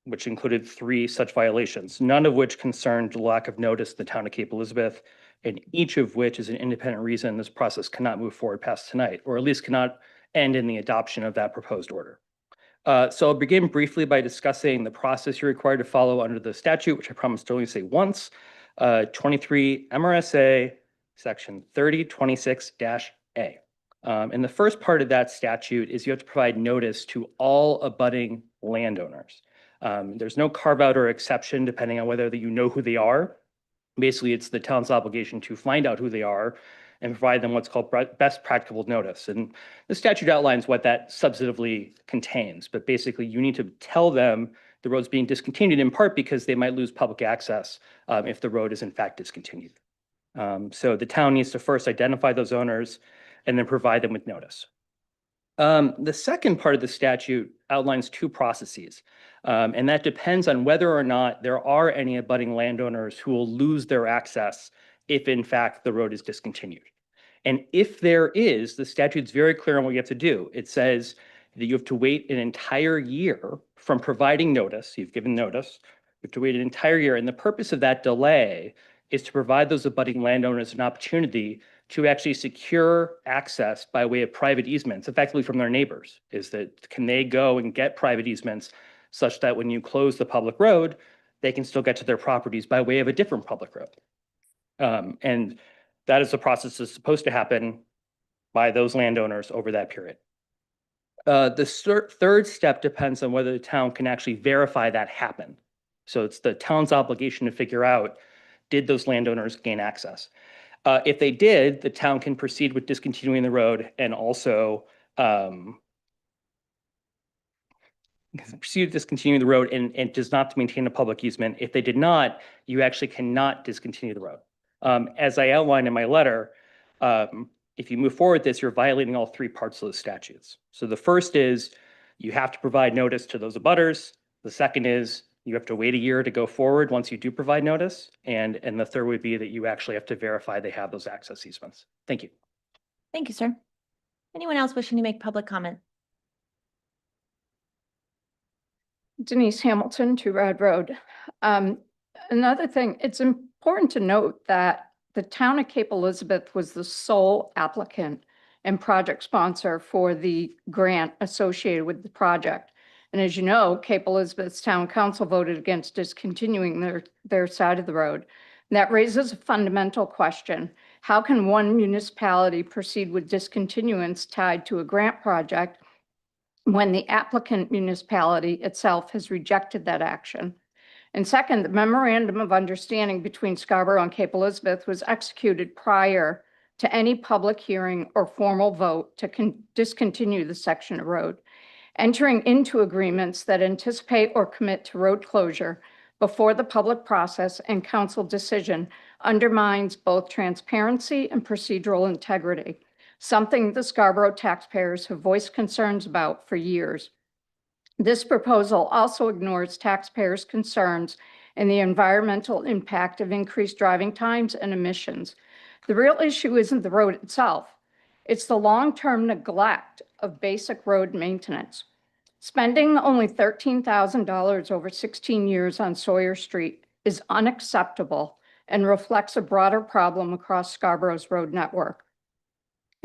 which included 3 such violations, none of which concerned the lack of notice in the town of Cape Elizabeth, and each of which is an independent reason this process cannot move forward past tonight, or at least cannot end in the adoption of that proposed order. So I'll begin briefly by discussing the process you're required to follow under the statute, which I promised to only say once, 23 MRSA Section 3026-A. And the first part of that statute is you have to provide notice to all abutting landowners. There's no carve out or exception depending on whether you know who they are. Basically, it's the town's obligation to find out who they are and provide them what's called best practicable notice. And the statute outlines what that substantively contains, but basically you need to tell them the road's being discontinued in part because they might lose public access if the road is in fact discontinued. So the town needs to first identify those owners and then provide them with notice. The second part of the statute outlines two processes, and that depends on whether or not there are any abutting landowners who will lose their access if in fact the road is discontinued. And if there is, the statute's very clear on what you have to do. It says that you have to wait an entire year from providing notice. You've given notice. You have to wait an entire year. And the purpose of that delay is to provide those abutting landowners an opportunity to actually secure access by way of private easements, effectively from their neighbors. Is that can they go and get private easements such that when you close the public road, they can still get to their properties by way of a different public road. And that is the process that's supposed to happen by those landowners over that period. The third step depends on whether the town can actually verify that happened. So it's the town's obligation to figure out, did those landowners gain access? If they did, the town can proceed with discontinuing the road and also proceed with discontinuing the road and does not maintain a public easement. If they did not, you actually cannot discontinue the road. As I outlined in my letter, if you move forward with this, you're violating all three parts of the statutes. So the first is you have to provide notice to those abutters. The second is you have to wait a year to go forward once you do provide notice. And the third would be that you actually have to verify they have those access easements. Thank you. Thank you, sir. Anyone else wishing to make public comment? Denise Hamilton, 2 Rod Road. Another thing, it's important to note that the town of Cape Elizabeth was the sole applicant and project sponsor for the grant associated with the project. And as you know, Cape Elizabeth's town council voted against discontinuing their side of the road. And that raises a fundamental question. How can one municipality proceed with discontinuance tied to a grant project when the applicant municipality itself has rejected that action? And second, the memorandum of understanding between Scarborough and Cape Elizabeth was executed prior to any public hearing or formal vote to discontinue the section of road. Entering into agreements that anticipate or commit to road closure before the public process and council decision undermines both transparency and procedural integrity, something the Scarborough taxpayers have voiced concerns about for years. This proposal also ignores taxpayers' concerns and the environmental impact of increased driving times and emissions. The real issue isn't the road itself. It's the long-term neglect of basic road maintenance. Spending only $13,000 over 16 years on Sawyer Street is unacceptable and reflects a broader problem across Scarborough's road network.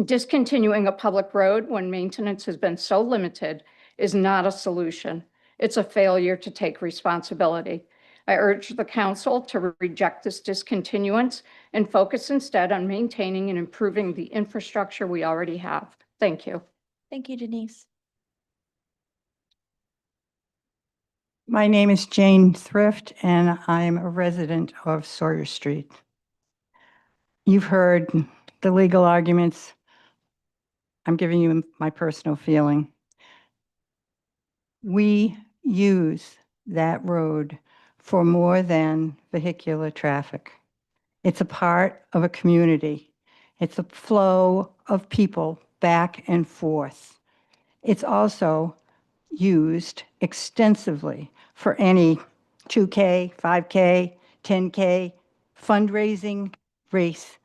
Discontinuing a public road when maintenance has been so limited is not a solution. It's a failure to take responsibility. I urge the council to reject this discontinuance and focus instead on maintaining and improving the infrastructure we already have. Thank you. Thank you, Denise. My name is Jane Thrift, and I'm a resident of Sawyer Street. You've heard the legal arguments. I'm giving you my personal feeling. We use that road for more than vehicular traffic. It's a part of a community. It's a flow of people back and forth. It's also used extensively for any 2K, 5K, 10K fundraising race.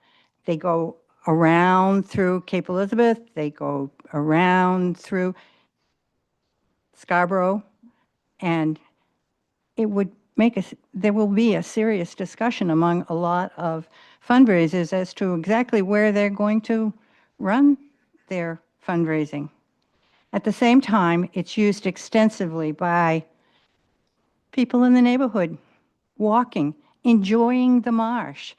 They go around through Cape Elizabeth, they go around through Scarborough, and it would make there will be a serious discussion among a lot of fundraisers as to exactly where they're going to run their fundraising. At the same time, it's used extensively by people in the neighborhood, walking, enjoying the marsh.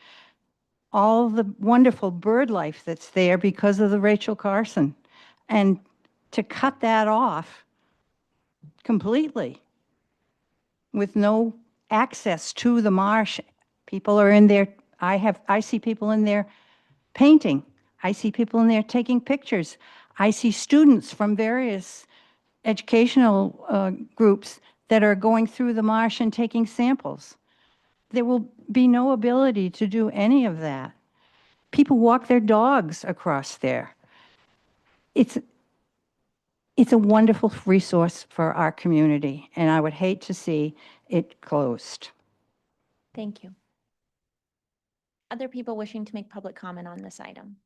all the wonderful bird life that's there because of the Rachel Carson. And to cut that off completely with no access to the marsh, people are in there. I see people in there painting. I see people in there taking pictures. I see students from various educational groups that are going through the marsh and taking samples. There will be no ability to do any of that. People walk their dogs across there. It's a wonderful resource for our community, and I would hate to see it closed. Thank you. Other people wishing to make public comment on this item?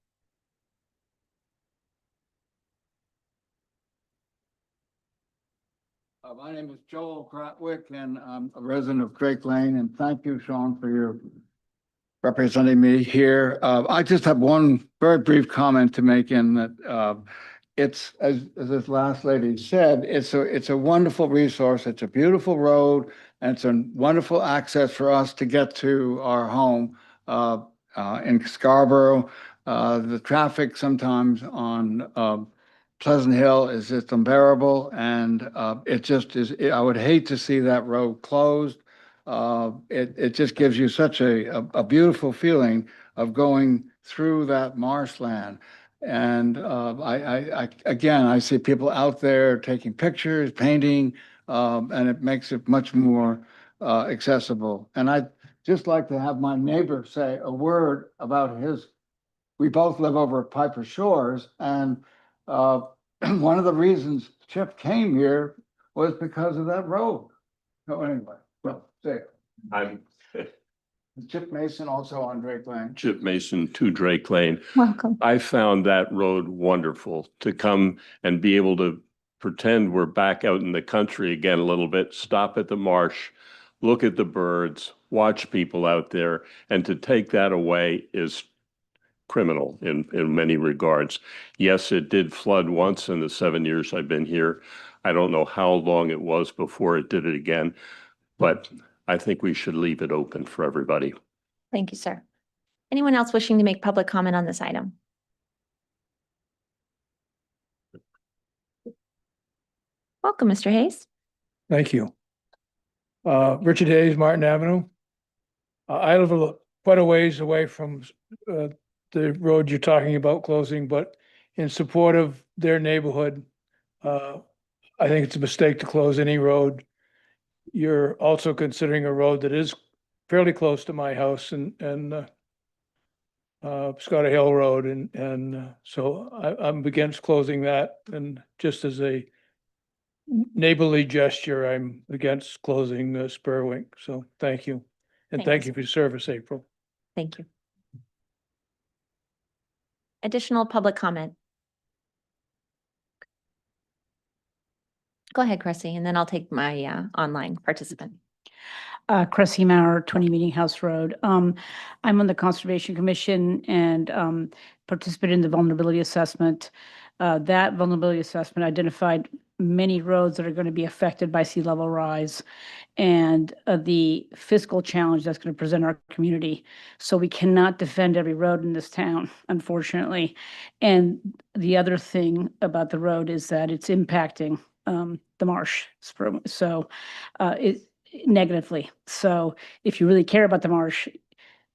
My name is Joel Kratwick, and I'm a resident of Drake Lane, and thank you, Sean, for your representing me here. I just have one very brief comment to make in that it's, as this last lady said, it's a wonderful resource. It's a beautiful road, and it's a wonderful access for us to get to our home in Scarborough. The traffic sometimes on Pleasant Hill is just unbearable, and it just is. I would hate to see that road closed. It just gives you such a beautiful feeling of going through that marshland. And I see people out there taking pictures, painting, and it makes it much more accessible. And I'd just like to have my neighbor say a word about his. We both live over at Piper Shores, and one of the reasons Chip came here was because of that road. So anyway, well, say it. I'm Chip Mason, also on Drake Lane. Chip Mason to Drake Lane. Welcome. I found that road wonderful to come and be able to pretend we're back out in the country again a little bit, stop at the marsh, look at the birds, watch people out there, and to take that away is criminal in many regards. Yes, it did flood once in the 7 years I've been here. I don't know how long it was before it did it again, but I think we should leave it open for everybody. Thank you, sir. Anyone else wishing to make public comment on this item? Welcome, Mr. Hayes. Thank you. Richard Hayes, Martin Avenue. I live quite a ways away from the road you're talking about closing, but in support of their neighborhood, I think it's a mistake to close any road. You're also considering a road that is fairly close to my house and Scotty Hill Road, and so I'm against closing that. And just as a neighborly gesture, I'm against closing Spurwink. So thank you, and thank you for your service, April. Thank you. Additional public comment? Go ahead, Chrissy, and then I'll take my online participant. Cressy Maurer, 20 Meeting House Road. I'm on the Conservation Commission and participated in the vulnerability assessment. That vulnerability assessment identified many roads that are going to be affected by sea level rise and the fiscal challenge that's going to present our community. So we cannot defend every road in this town, unfortunately. And the other thing about the road is that it's impacting the marsh, so it negatively. So if you really care about the marsh,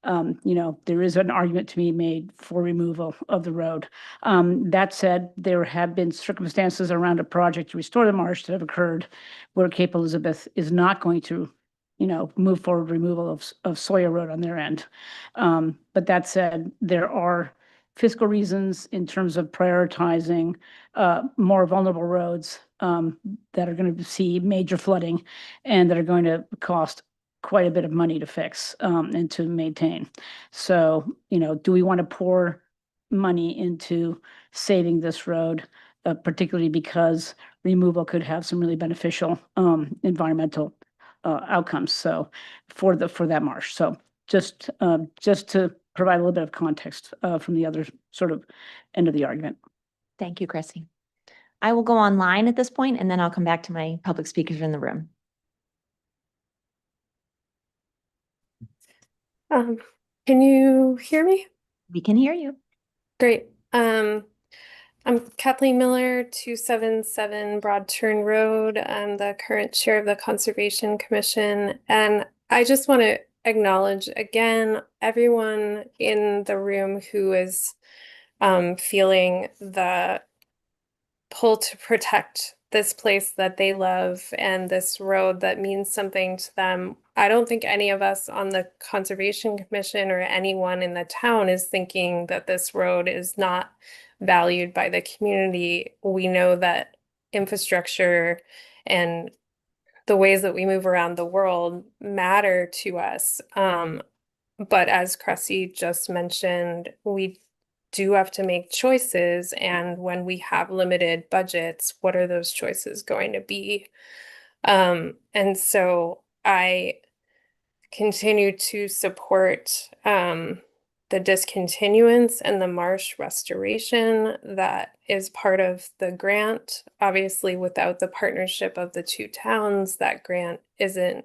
there is an argument to be made for removal of the road. That said, there have been circumstances around a project to restore the marsh that have occurred where Cape Elizabeth is not going to, move forward removal of Sawyer Road on their end. But that said, there are fiscal reasons in terms of prioritizing more vulnerable roads that are going to see major flooding and that are going to cost quite a bit of money to fix and to maintain. So, do we want to pour money into saving this road, particularly because removal could have some really beneficial environmental outcomes? So, for that marsh. So, just to provide a little bit of context from the other sort of end of the argument. Thank you, Chrissy. I will go online at this point, and then I'll come back to my public speakers in the room. Can you hear me? We can hear you. Great. I'm Kathleen Miller, 277 Broad Turn Road. I'm the current chair of the Conservation Commission. And I just want to acknowledge again, everyone in the room who is feeling the pull to protect this place that they love and this road that means something to them. I don't think any of us on the Conservation Commission or anyone in the town is thinking that this road is not valued by the community. We know that infrastructure and the ways that we move around the world matter to us. But as Cressy just mentioned, we do have to make choices. And when we have limited budgets, what are those choices going to be? And so I continue to support the discontinuance and the marsh restoration that is part of the grant. Obviously, without the partnership of the two towns, that grant isn't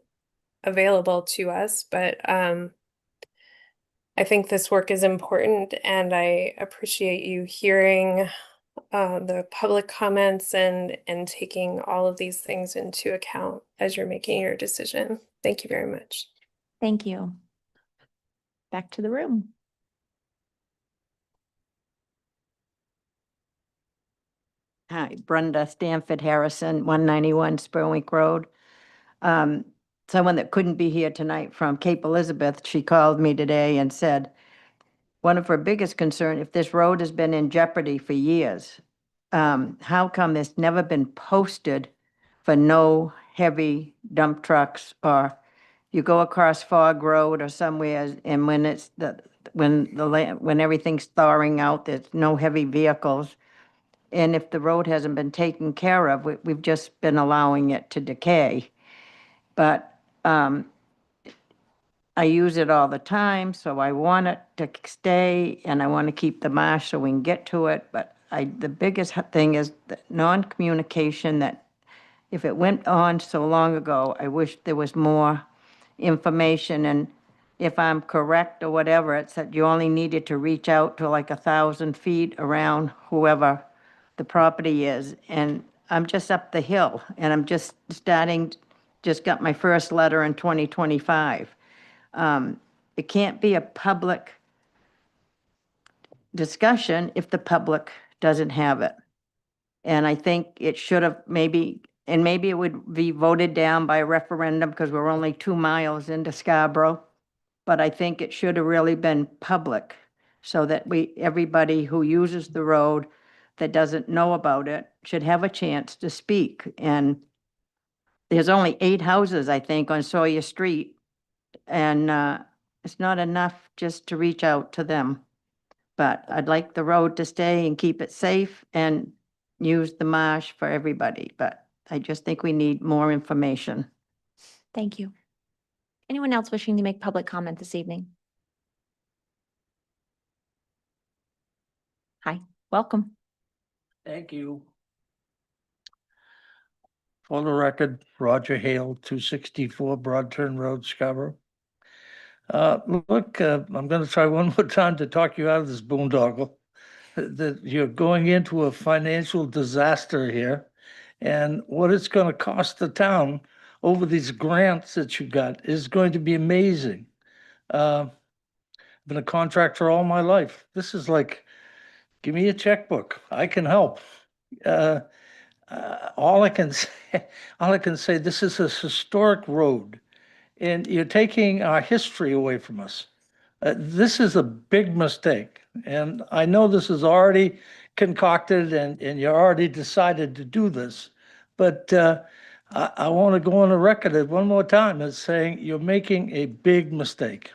available to us. But I think this work is important, and I appreciate you hearing the public comments and taking all of these things into account as you're making your decision. Thank you very much. Thank you. Back to the room. Hi, Brenda Stanford Harrison, 191 Spurwink Road. Someone that couldn't be here tonight from Cape Elizabeth, she called me today and said, one of her biggest concerns, if this road has been in jeopardy for years, how come it's never been posted for no heavy dump trucks, or you go across Fog Road or somewhere, and when it's when everything's thawing out, there's no heavy vehicles. And if the road hasn't been taken care of, we've just been allowing it to decay. But I use it all the time, so I want it to stay, and I want to keep the marsh so we can get to it. But the biggest thing is the non-communication, that if it went on so long ago, I wish there was more information. And if I'm correct or whatever, it said you only needed to reach out to like 1,000 feet around whoever the property is. And I'm just up the hill, and I'm just got my first letter in 2025. It can't be a public discussion if the public doesn't have it. And I think it should have maybe it would be voted down by referendum because we're only 2 miles into Scarborough. But I think it should have really been public, so that everybody who uses the road that doesn't know about it should have a chance to speak. And there's only 8 houses, I think, on Sawyer Street. And it's not enough just to reach out to them. But I'd like the road to stay and keep it safe and use the marsh for everybody. But I just think we need more information. Thank you. Anyone else wishing to make public comment this evening? Hi, welcome. Thank you. For the record, Roger Hale, 264 Broad Turn Road, Scarborough. Look, I'm going to try one more time to talk you out of this boondoggle. That you're going into a financial disaster here, and what it's going to cost the town over these grants that you got is going to be amazing. I've been a contractor all my life. This is like, give me a checkbook. I can help. All I can say, this is a historic road, and you're taking our history away from us. This is a big mistake, and I know this is already concocted, and you already decided to do this, but I want to go on the record one more time as saying you're making a big mistake.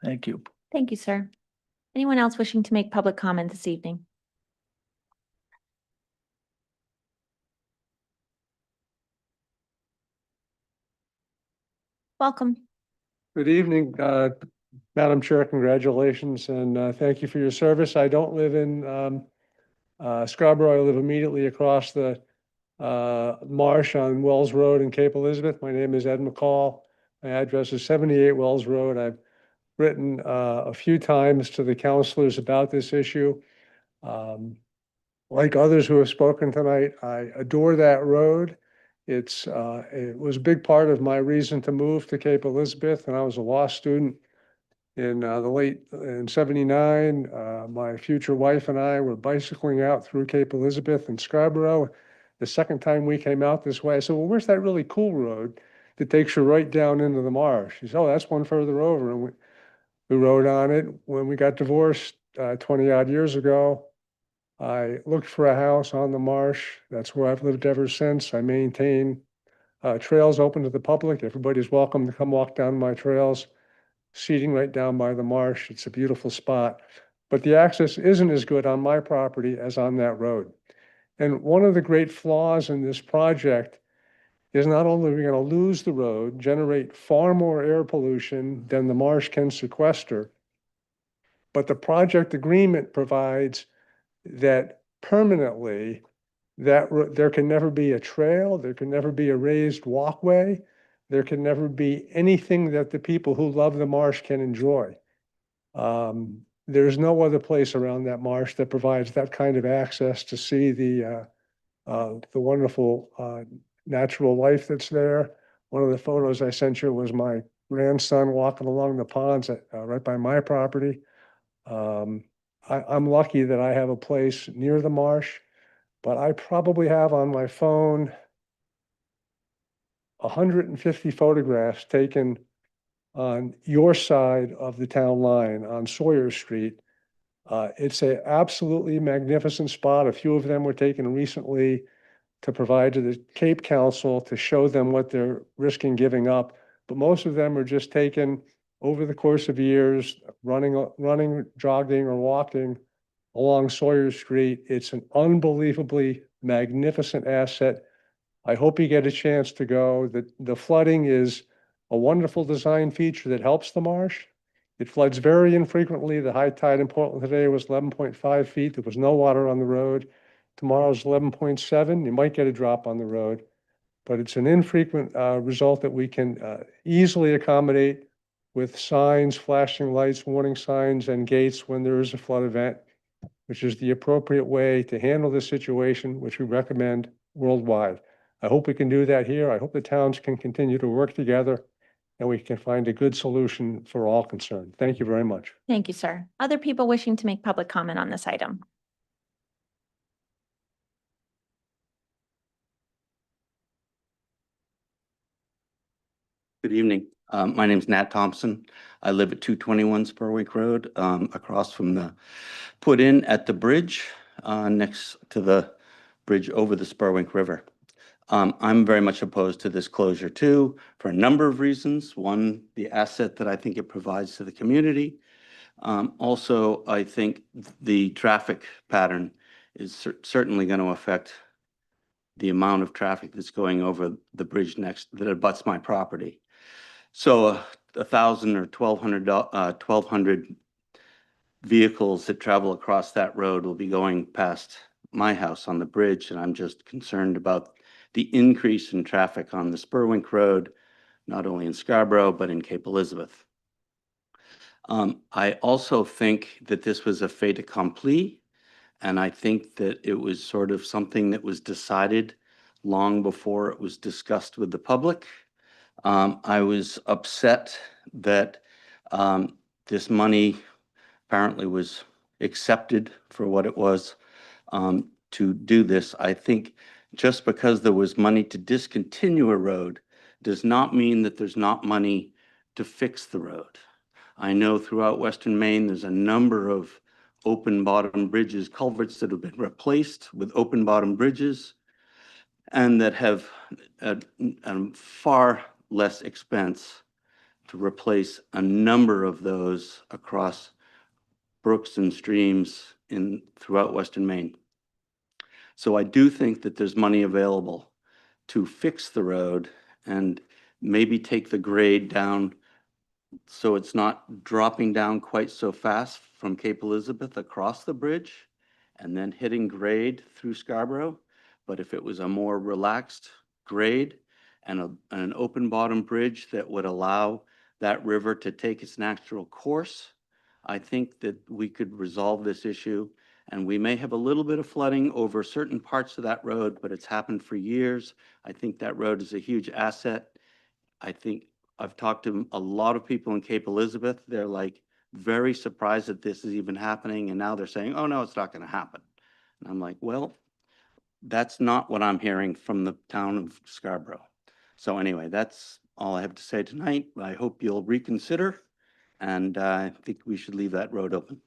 Thank you. Thank you, sir. Anyone else wishing to make public comment this evening? Welcome. Good evening, Madam Chair. Congratulations, and thank you for your service. I don't live in Scarborough. I live immediately across the marsh on Wells Road in Cape Elizabeth. My name is Ed McCall. My address is 78 Wells Road. I've written a few times to the counselors about this issue. Like others who have spoken tonight, I adore that road. It was a big part of my reason to move to Cape Elizabeth, and I was a law student in 79. My future wife and I were bicycling out through Cape Elizabeth and Scarborough. The second time we came out this way, I said, well, where's that really cool road that takes you right down into the marsh? She said, oh, that's one further over. And we rode on it. When we got divorced 20 odd years ago, I looked for a house on the marsh. That's where I've lived ever since. I maintain trails open to the public. Everybody's welcome to come walk down my trails, seating right down by the marsh. It's a beautiful spot. But the access isn't as good on my property as on that road. And one of the great flaws in this project is not only are we going to lose the road, generate far more air pollution than the marsh can sequester, but the project agreement provides that permanently there can never be a trail, there can never be a raised walkway, there can never be anything that the people who love the marsh can enjoy. There's no other place around that marsh that provides that kind of access to see the wonderful natural life that's there. One of the photos I sent you was my grandson walking along the ponds right by my property. I'm lucky that I have a place near the marsh, but I probably have on my phone 150 photographs taken on your side of the town line on Sawyer Street. It's an absolutely magnificent spot. A few of them were taken recently to provide to the Cape Council to show them what they're risking giving up. But most of them are just taken over the course of years, running, jogging, or walking along Sawyer Street. It's an unbelievably magnificent asset. I hope you get a chance to go. The flooding is a wonderful design feature that helps the marsh. It floods very infrequently. The high tide in Portland today was 11.5 feet. There was no water on the road. Tomorrow's 11.7. You might get a drop on the road, but it's an infrequent result that we can easily accommodate with signs, flashing lights, warning signs, and gates when there is a flood event, which is the appropriate way to handle this situation, which we recommend worldwide. I hope we can do that here. I hope the towns can continue to work together and we can find a good solution for all concerned. Thank you very much. Thank you, sir. Other people wishing to make public comment on this item? Good evening. My name's Nat Thompson. I live at 221 Spurwick Road, across from the put in at the bridge, next to the bridge over the Spurwick River. I'm very much opposed to this closure too, for a number of reasons. One, the asset that I think it provides to the community. Also, I think the traffic pattern is certainly going to affect the amount of traffic that's going over the bridge next that abuts my property. So 1,000 or 1,200 vehicles that travel across that road will be going past my house on the bridge, and I'm just concerned about the increase in traffic on the Spurwick Road, not only in Scarborough, but in Cape Elizabeth. I also think that this was a fait accompli, and I think that it was sort of something that was decided long before it was discussed with the public. I was upset that this money apparently was accepted for what it was to do this. I think just because there was money to discontinue a road does not mean that there's not money to fix the road. I know throughout Western Maine, there's a number of open bottom bridges, culverts that have been replaced with open bottom bridges and that have a far less expense to replace a number of those across brooks and streams throughout Western Maine. So I do think that there's money available to fix the road and maybe take the grade down so it's not dropping down quite so fast from Cape Elizabeth across the bridge and then hitting grade through Scarborough. But if it was a more relaxed grade and an open bottom bridge that would allow that river to take its natural course. I think that we could resolve this issue, and we may have a little bit of flooding over certain parts of that road, but it's happened for years. I think that road is a huge asset. I think I've talked to a lot of people in Cape Elizabeth. They're like very surprised that this is even happening, and now they're saying, oh, no, it's not going to happen. And I'm like, well, that's not what I'm hearing from the town of Scarborough. So anyway, that's all I have to say tonight. I hope you'll reconsider, and I think we should leave that road open.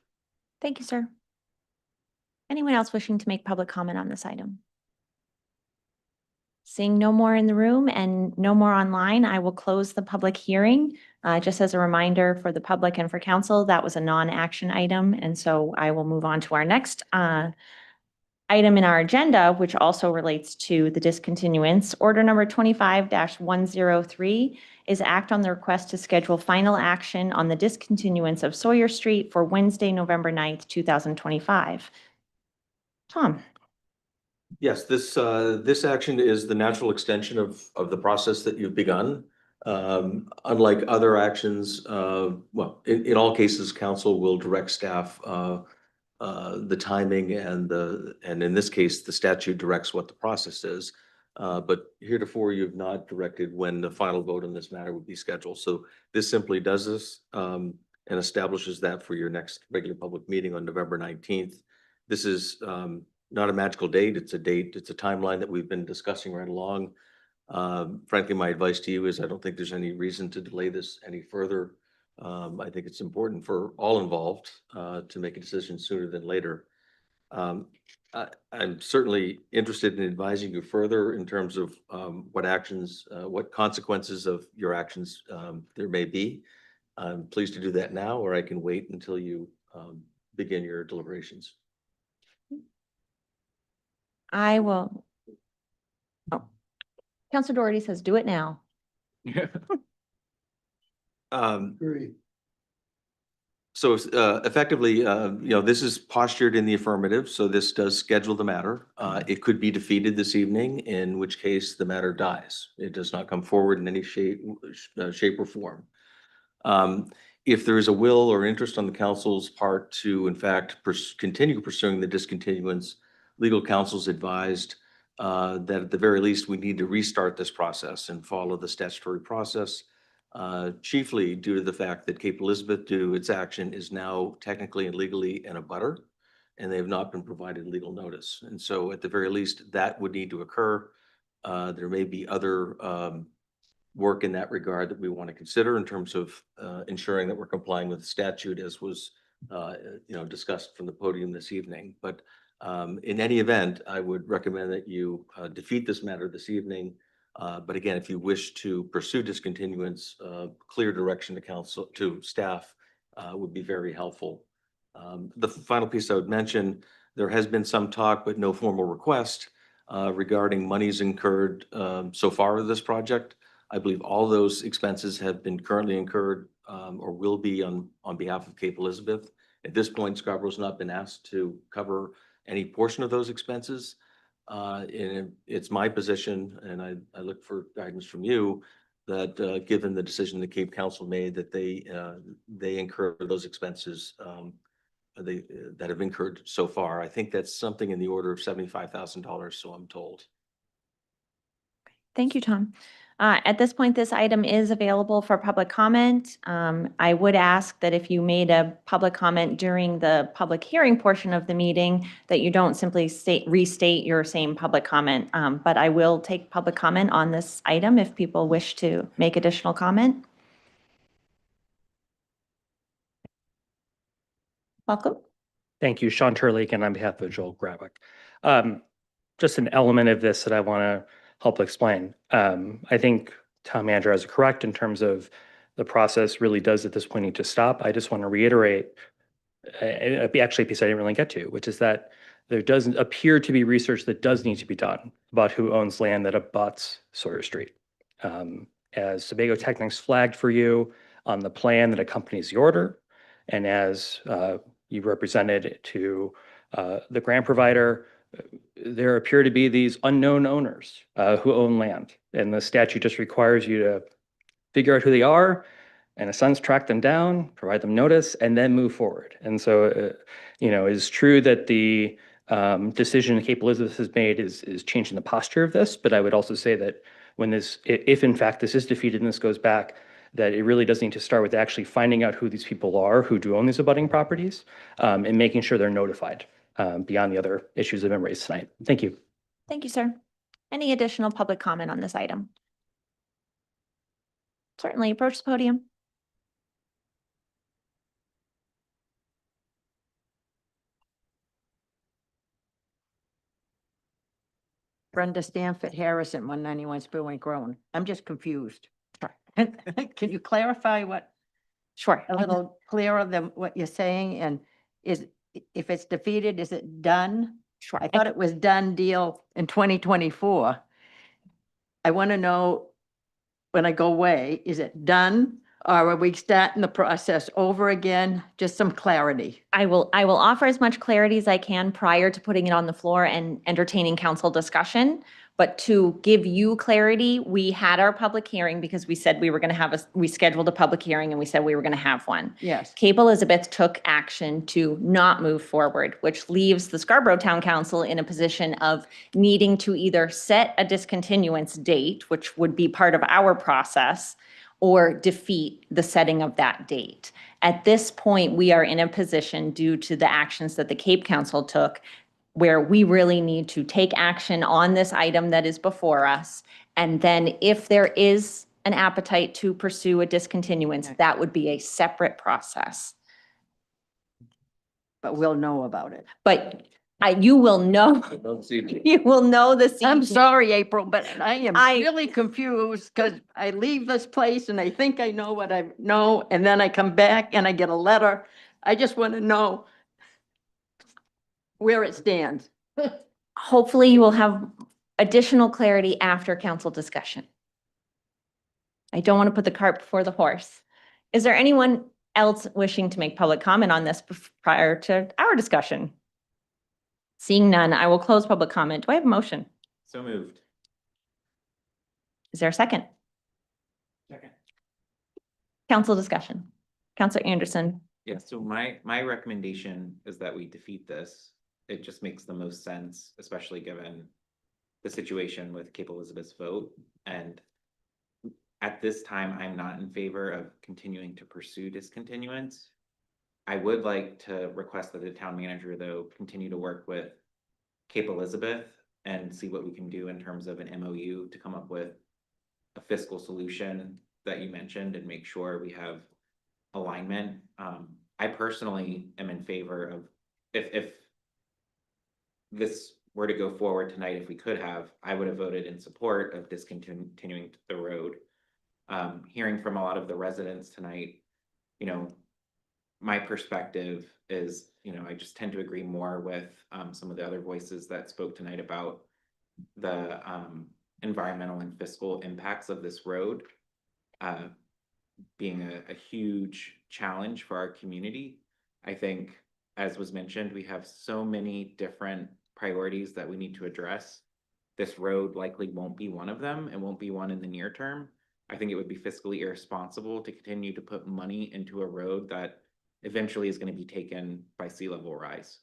Thank you, sir. Anyone else wishing to make public comment on this item? Seeing no more in the room and no more online, I will close the public hearing. Just as a reminder for the public and for council, that was a non-action item. And so I will move on to our next item in our agenda, which also relates to the discontinuance. Order number 25-103 is act on the request to schedule final action on the discontinuance of Sawyer Street for Wednesday, November 9th, 2025. Tom. Yes, this action is the natural extension of the process that you've begun. Unlike other actions, well, in all cases, council will direct staff the timing and in this case, the statute directs what the process is. But heretofore, you've not directed when the final vote on this matter would be scheduled. So this simply does this and establishes that for your next regular public meeting on November 19th. This is not a magical date. It's a date. It's a timeline that we've been discussing right along. Frankly, my advice to you is I don't think there's any reason to delay this any further. I think it's important for all involved to make a decision sooner than later. I'm certainly interested in advising you further in terms of what actions, what consequences of your actions there may be. I'm pleased to do that now, or I can wait until you begin your deliberations. I will. Oh, Councilor Doherty says, do it now. So effectively, this is postured in the affirmative, so this does schedule the matter. It could be defeated this evening, in which case the matter dies. It does not come forward in any shape or form. If there is a will or interest on the council's part to, in fact, continue pursuing the discontinuance, legal counsel's advised that at the very least, we need to restart this process and follow the statutory process, chiefly due to the fact that Cape Elizabeth, due to its action, is now technically and legally in a butter, and they have not been provided legal notice. And so at the very least, that would need to occur. There may be other work in that regard that we want to consider in terms of ensuring that we're complying with the statute as was discussed from the podium this evening. But in any event, I would recommend that you defeat this matter this evening. But again, if you wish to pursue discontinuance, clear direction to council, to staff would be very helpful. The final piece I would mention, there has been some talk, but no formal request regarding monies incurred so far with this project. I believe all those expenses have been currently incurred or will be on behalf of Cape Elizabeth. At this point, Scarborough's not been asked to cover any portion of those expenses. And it's my position, and I look for guidance from you, that given the decision the Cape Council made, that they incur those expenses that have incurred so far. I think that's something in the order of $75,000, so I'm told. Thank you, Tom. At this point, this item is available for public comment. I would ask that if you made a public comment during the public hearing portion of the meeting, that you don't simply restate your same public comment. But I will take public comment on this item if people wish to make additional comment. Welcome. Thank you, Sean Turley, again on behalf of Joel Gratwick. Just an element of this that I want to help explain. I think Town Manager has it correct in terms of the process really does at this point need to stop. I just want to reiterate, actually a piece I didn't really get to, which is that there doesn't appear to be research that does need to be done about who owns land that abuts Sawyer Street. As Sebago Technics flagged for you on the plan that accompanies the order, and as you represented to the grant provider, there appear to be these unknown owners who own land, and the statute just requires you to figure out who they are in a sense, track them down, provide them notice, and then move forward. And so, it's true that the decision Cape Elizabeth has made is changing the posture of this, but I would also say that when if in fact this is defeated and this goes back, that it really does need to start with actually finding out who these people are who do own these abutting properties, and making sure they're notified, beyond the other issues that have been raised tonight. Thank you. Thank you, sir. Any additional public comment on this item? Certainly, approach the podium. Brenda Stanford Harrison, 191 Spillwink Road. I'm just confused. Sure. Can you clarify what, Sure. a little clearer than what you're saying? And if it's defeated, is it done? Sure. I thought it was done deal in 2024. I want to know, when I go away, is it done? Or are we starting the process over again? Just some clarity. I will offer as much clarity as I can prior to putting it on the floor and entertaining council discussion. But to give you clarity, we had our public hearing because we said we were going to we scheduled a public hearing and we said we were going to have one. Yes. Cape Elizabeth took action to not move forward, which leaves the Scarborough Town Council in a position of needing to either set a discontinuance date, which would be part of our process, or defeat the setting of that date. At this point, we are in a position, due to the actions that the Cape Council took, where we really need to take action on this item that is before us. And then if there is an appetite to pursue a discontinuance, that would be a separate process. But we'll know about it. But you will know, you will know this. I'm evening. sorry, April, but I am I- really confused because I leave this place and I think I know what I know, and then I come back and I get a letter. I just want to know where it stands. Hopefully you will have additional clarity after council discussion. I don't want to put the cart before the horse. Is there anyone else wishing to make public comment on this prior to our discussion? Seeing none, I will close public comment. Do I have a motion? So moved. Is there a second? Second. Council discussion. Councilor Anderson. Yeah, so my recommendation is that we defeat this. It just makes the most sense, especially given the situation with Cape Elizabeth's vote. And at this time, I'm not in favor of continuing to pursue discontinuance. I would like to request that the town manager, though, continue to work with Cape Elizabeth and see what we can do in terms of an MOU to come up with a fiscal solution that you mentioned and make sure we have alignment. I personally am in favor of, if this were to go forward tonight, if we could have, I would have voted in support of discontinuing the road. Hearing from a lot of the residents tonight, my perspective is, I just tend to agree more with some of the other voices that spoke tonight about the environmental and fiscal impacts of this road being a huge challenge for our community. I think, as was mentioned, we have so many different priorities that we need to address. This road likely won't be one of them and won't be one in the near term. I think it would be fiscally irresponsible to continue to put money into a road that eventually is going to be taken by sea level rise.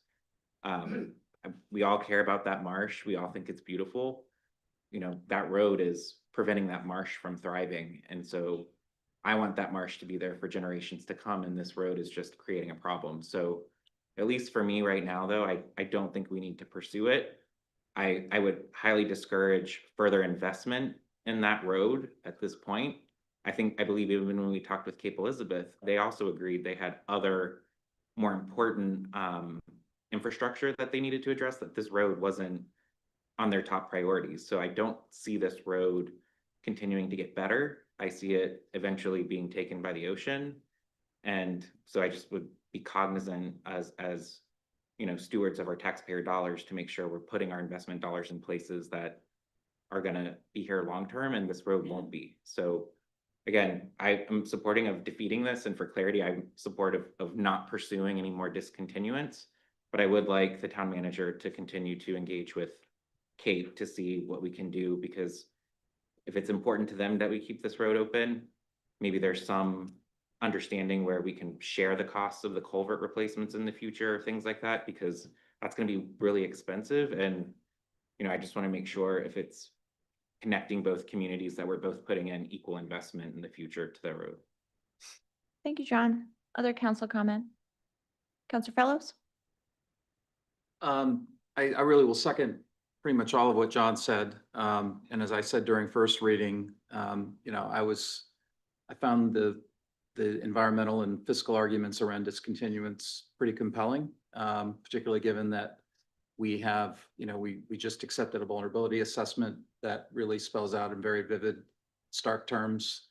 We all care about that marsh. We all think it's beautiful. That road is preventing that marsh from thriving. And so I want that marsh to be there for generations to come. And this road is just creating a problem. So at least for me right now, though, I don't think we need to pursue it. I would highly discourage further investment in that road at this point. I believe even when we talked with Cape Elizabeth, they also agreed they had other more important infrastructure that they needed to address, that this road wasn't on their top priorities. So I don't see this road continuing to get better. I see it eventually being taken by the ocean. And so I just would be cognizant as stewards of our taxpayer dollars to make sure we're putting our investment dollars in places that are going to be here long term, and this road won't be. So again, I am supporting of defeating this, and for clarity, I'm supportive of not pursuing any more discontinuance, but I would like the town manager to continue to engage with Kate to see what we can do, because if it's important to them that we keep this road open, maybe there's some understanding where we can share the costs of the culvert replacements in the future, things like that, because that's going to be really expensive. And, I just want to make sure if it's connecting both communities that we're both putting in equal investment in the future to the road. Thank you, John. Other council comment? Councilor Fellows? I really will second pretty much all of what John said. And as I said during first reading, I found the environmental and fiscal arguments around discontinuance pretty compelling, particularly given that we have, we just accepted a vulnerability assessment that really spells out in very vivid, stark terms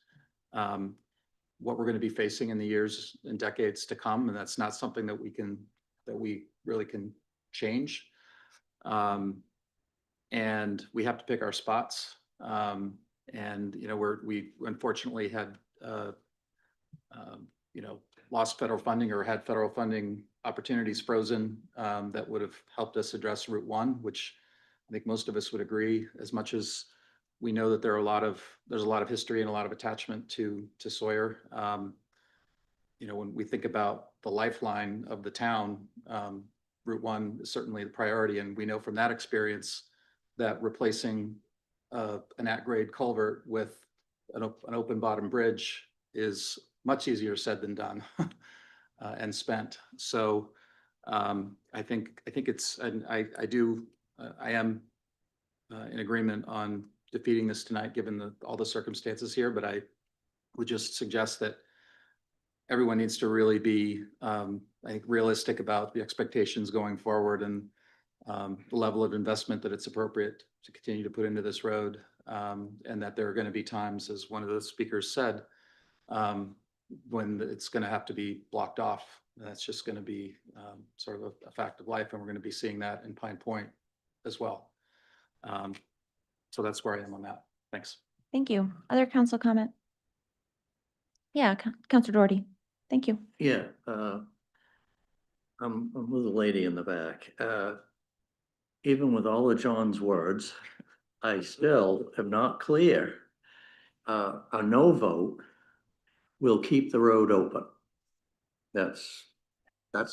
what we're going to be facing in the years and decades to come. And that's not something that we really can change. And we have to pick our spots. We unfortunately had, lost federal funding or had federal funding opportunities frozen that would have helped us address Route 1, which I think most of us would agree, as much as we know that there's a lot of history and a lot of attachment to Sawyer. When we think about the lifeline of the town, Route 1 is certainly the priority. And we know from that experience that replacing an at-grade culvert with an open bottom bridge is much easier said than done and spent. So I think it's, and I am in agreement on defeating this tonight, given all the circumstances here, but I would just suggest that everyone needs to really be, I think, realistic about the expectations going forward and the level of investment that it's appropriate to continue to put into this road. And that there are going to be times, as one of the speakers said, when it's going to have to be blocked off. That's just going to be sort of a fact of life. And we're going to be seeing that in Pine Point as well. So that's where I am on that. Thanks. Thank you. Other council comment? Yeah, Councilor Doherty. Thank you. Yeah, I'm with the lady in the back. Even with all of John's words, I still am not clear. A no vote will keep the road open. That's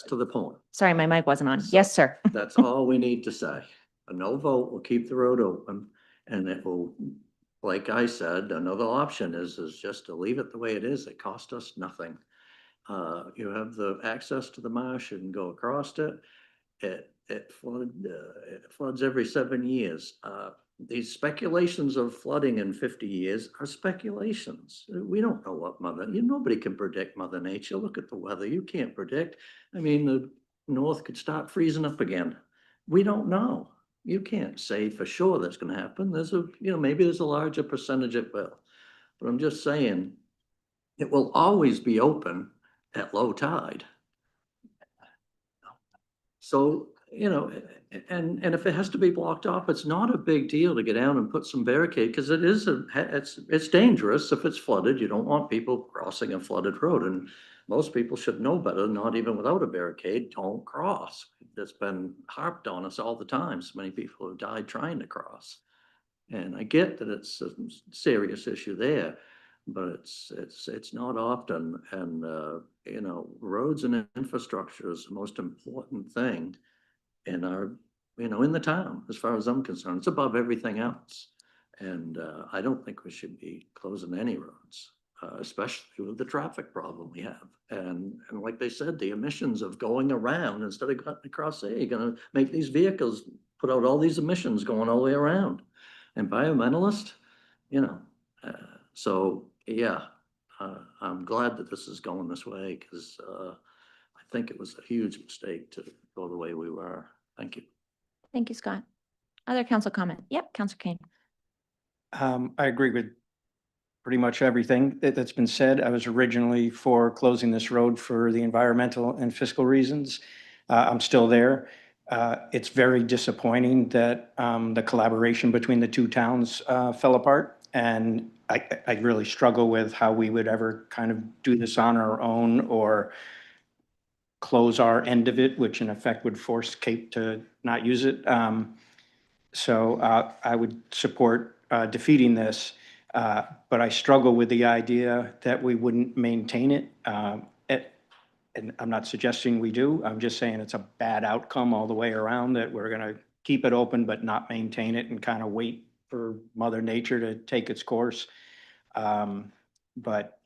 to the point. Sorry, my mic wasn't on. Yes, sir. That's all we need to say. A no vote will keep the road open, and it will, like I said, another option is just to leave it the way it is. It cost us nothing. You have the access to the marsh and go across it. It floods every 7 years. These speculations of flooding in 50 years are speculations. We don't know what nobody can predict Mother Nature. Look at the weather. You can't predict. I mean, the north could start freezing up again. We don't know. You can't say for sure that's going to happen. Maybe there's a larger percentage it will. But I'm just saying, it will always be open at low tide. So, and if it has to be blocked off, it's not a big deal to get down and put some barricade, because it's dangerous if it's flooded. You don't want people crossing a flooded road, and most people should know better. Not even without a barricade, don't cross. It's been harped on us all the time. So many people have died trying to cross, and I get that it's a serious issue there, but it's not often. And roads and infrastructure is the most important thing in our, in the town, as far as I'm concerned. It's above everything else. And I don't think we should be closing any roads, especially with the traffic problem we have. And like they said, the emissions of going around instead of cutting across there, you're going to make these vehicles put out all these emissions going all the way around. Environmentalist, so yeah, I'm glad that this is going this way, because I think it was a huge mistake to go the way we were. Thank you. Thank you, Scott. Other council comment? Yep, Councilor Kane. I agree with pretty much everything that's been said. I was originally for closing this road for the environmental and fiscal reasons. I'm still there. It's very disappointing that the collaboration between the two towns fell apart. And I really struggle with how we would ever kind of do this on our own or close our end of it, which in effect would force Cape to not use it. So I would support defeating this. But I struggle with the idea that we wouldn't maintain it. And I'm not suggesting we do. I'm just saying it's a bad outcome all the way around, that we're gonna keep it open but not maintain it and kind of wait for Mother Nature to take its course. But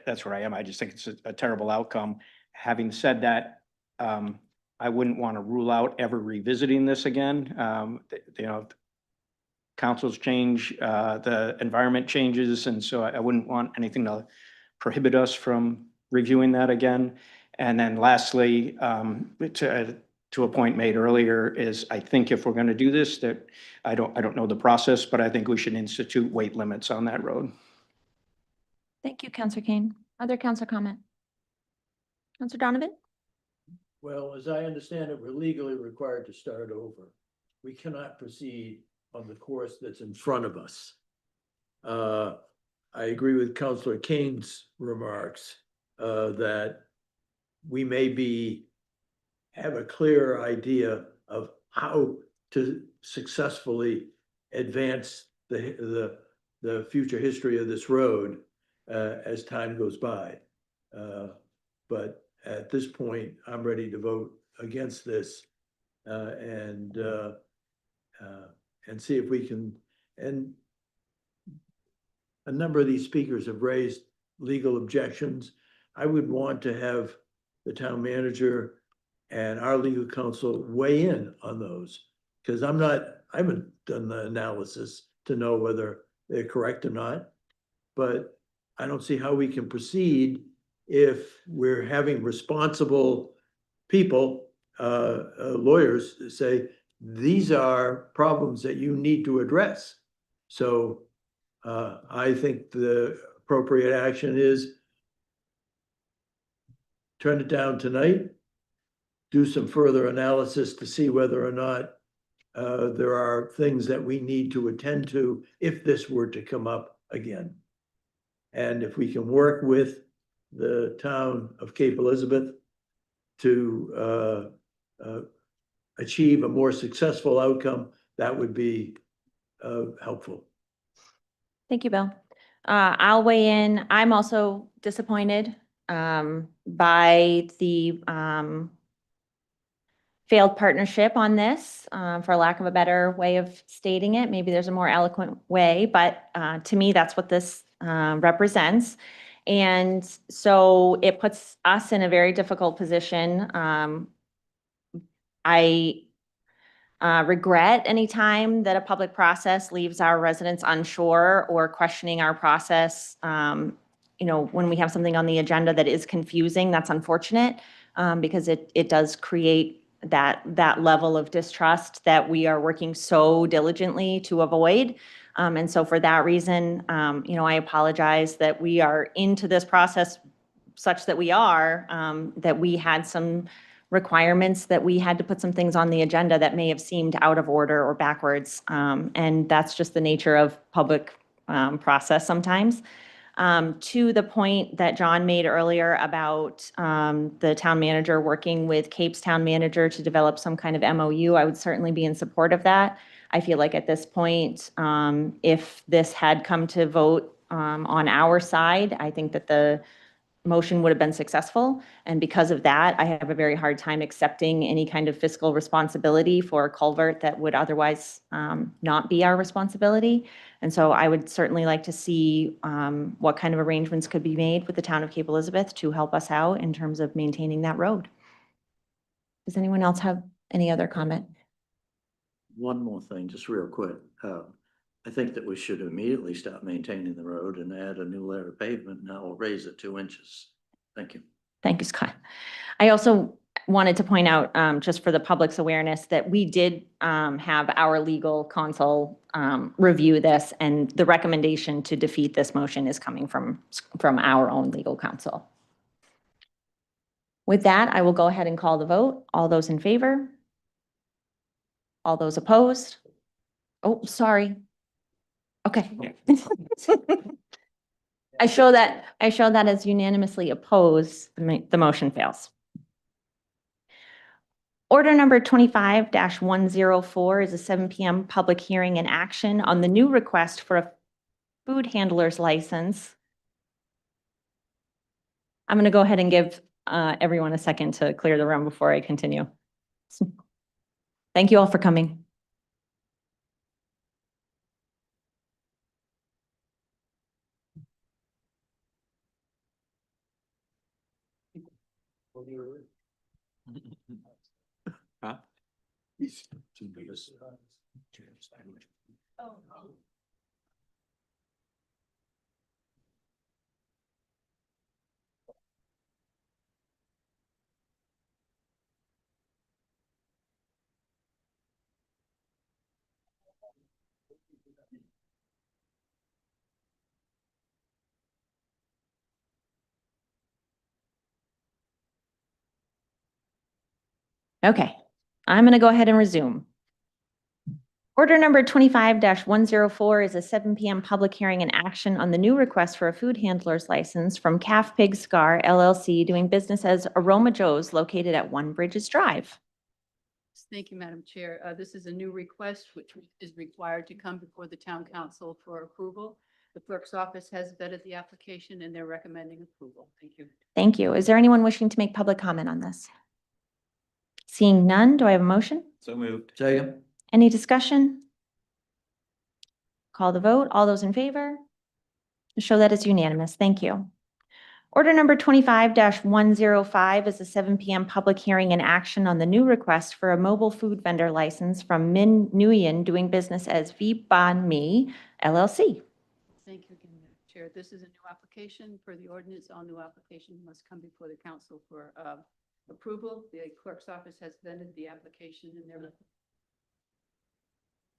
that's where I am. I just think it's a terrible outcome. Having said that, I wouldn't want to rule out ever revisiting this again. You know, councils change, the environment changes, and so I wouldn't want anything to prohibit us from reviewing that again. And then lastly, to a point made earlier, is I think if we're going to do this, that I don't know the process, but I think we should institute weight limits on that road. Thank you, Counselor Kane. Other council comment? Counselor Donovan? Well, as I understand it, we're legally required to start over. We cannot proceed on the course that's in front of us. I agree with Councilor Kane's remarks that we may have a clearer idea of how to successfully advance the future history of this road as time goes by. But at this point, I'm ready to vote against this and see if we can. And a number of these speakers have raised legal objections. I would want to have the town manager and our legal counsel weigh in on those, because I haven't done the analysis to know whether they're correct or not. But I don't see how we can proceed if we're having responsible people, lawyers, say, these are problems that you need to address. So I think the appropriate action is turn it down tonight, do some further analysis to see whether or not there are things that we need to attend to if this were to come up again. And if we can work with the town of Cape Elizabeth to achieve a more successful outcome, that would be helpful. Thank you, Bill. I'll weigh in. I'm also disappointed by the failed partnership on this, for lack of a better way of stating it. Maybe there's a more eloquent way, but to me, that's what this represents. And so it puts us in a very difficult position. I regret any time that a public process leaves our residents unsure or questioning our process. You know, when we have something on the agenda that is confusing, that's unfortunate, because it does create that level of distrust that we are working so diligently to avoid. And so for that reason, you know, I apologize that we are into this process such that we are, that we had some requirements, that we had to put some things on the agenda that may have seemed out of order or backwards. And that's just the nature of public process sometimes. To the point that John made earlier about the town manager working with Cape's town manager to develop some kind of MOU, I would certainly be in support of that. I feel like at this point, if this had come to vote on our side, I think that the motion would have been successful. And because of that, I have a very hard time accepting any kind of fiscal responsibility for a culvert that would otherwise not be our responsibility. And so I would certainly like to see what kind of arrangements could be made with the town of Cape Elizabeth to help us out in terms of maintaining that road. Does anyone else have any other comment? One more thing, just real quick. I think that we should immediately stop maintaining the road and add a new layer of pavement. Now we'll raise it 2 inches. Thank you. Thank you, Scott. I also wanted to point out, just for the public's awareness, that we did have our legal counsel review this, and the recommendation to defeat this motion is coming from our own legal counsel. With that, I will go ahead and call the vote. All those in favor? All those opposed? Oh, sorry. Okay. I show that as unanimously opposed, the motion fails. Order number 25-104 is a 7 p.m. public hearing and action on the new request for a food handler's license. I'm going to go ahead and give everyone a second to clear the room before I continue. Thank you all for coming. Huh? Okay, I'm going to go ahead and resume. Order number 25-104 is a 7 PM public hearing and action on the new request for a food handler's license from Calf Pig Scar LLC doing business as Aroma Joe's located at One Bridges Drive. Thank you, Madam Chair. This is a new request which is required to come before the town council for approval. The clerk's office has vetted the application and they're recommending approval. Thank you. Thank you. Is there anyone wishing to make public comment on this? Seeing none, do I have a motion? So moved. Second. Any discussion? Call the vote. All those in favor? Show that it's unanimous. Thank you. Order number 25-105 is a 7 PM public hearing and action on the new request for a mobile food vendor license from Min Nguyen doing business as V Ban Me LLC. Thank you again, Madam Chair. This is a new application for the ordinance. All new application must come before the council for approval. The clerk's office has vetted the application and they're.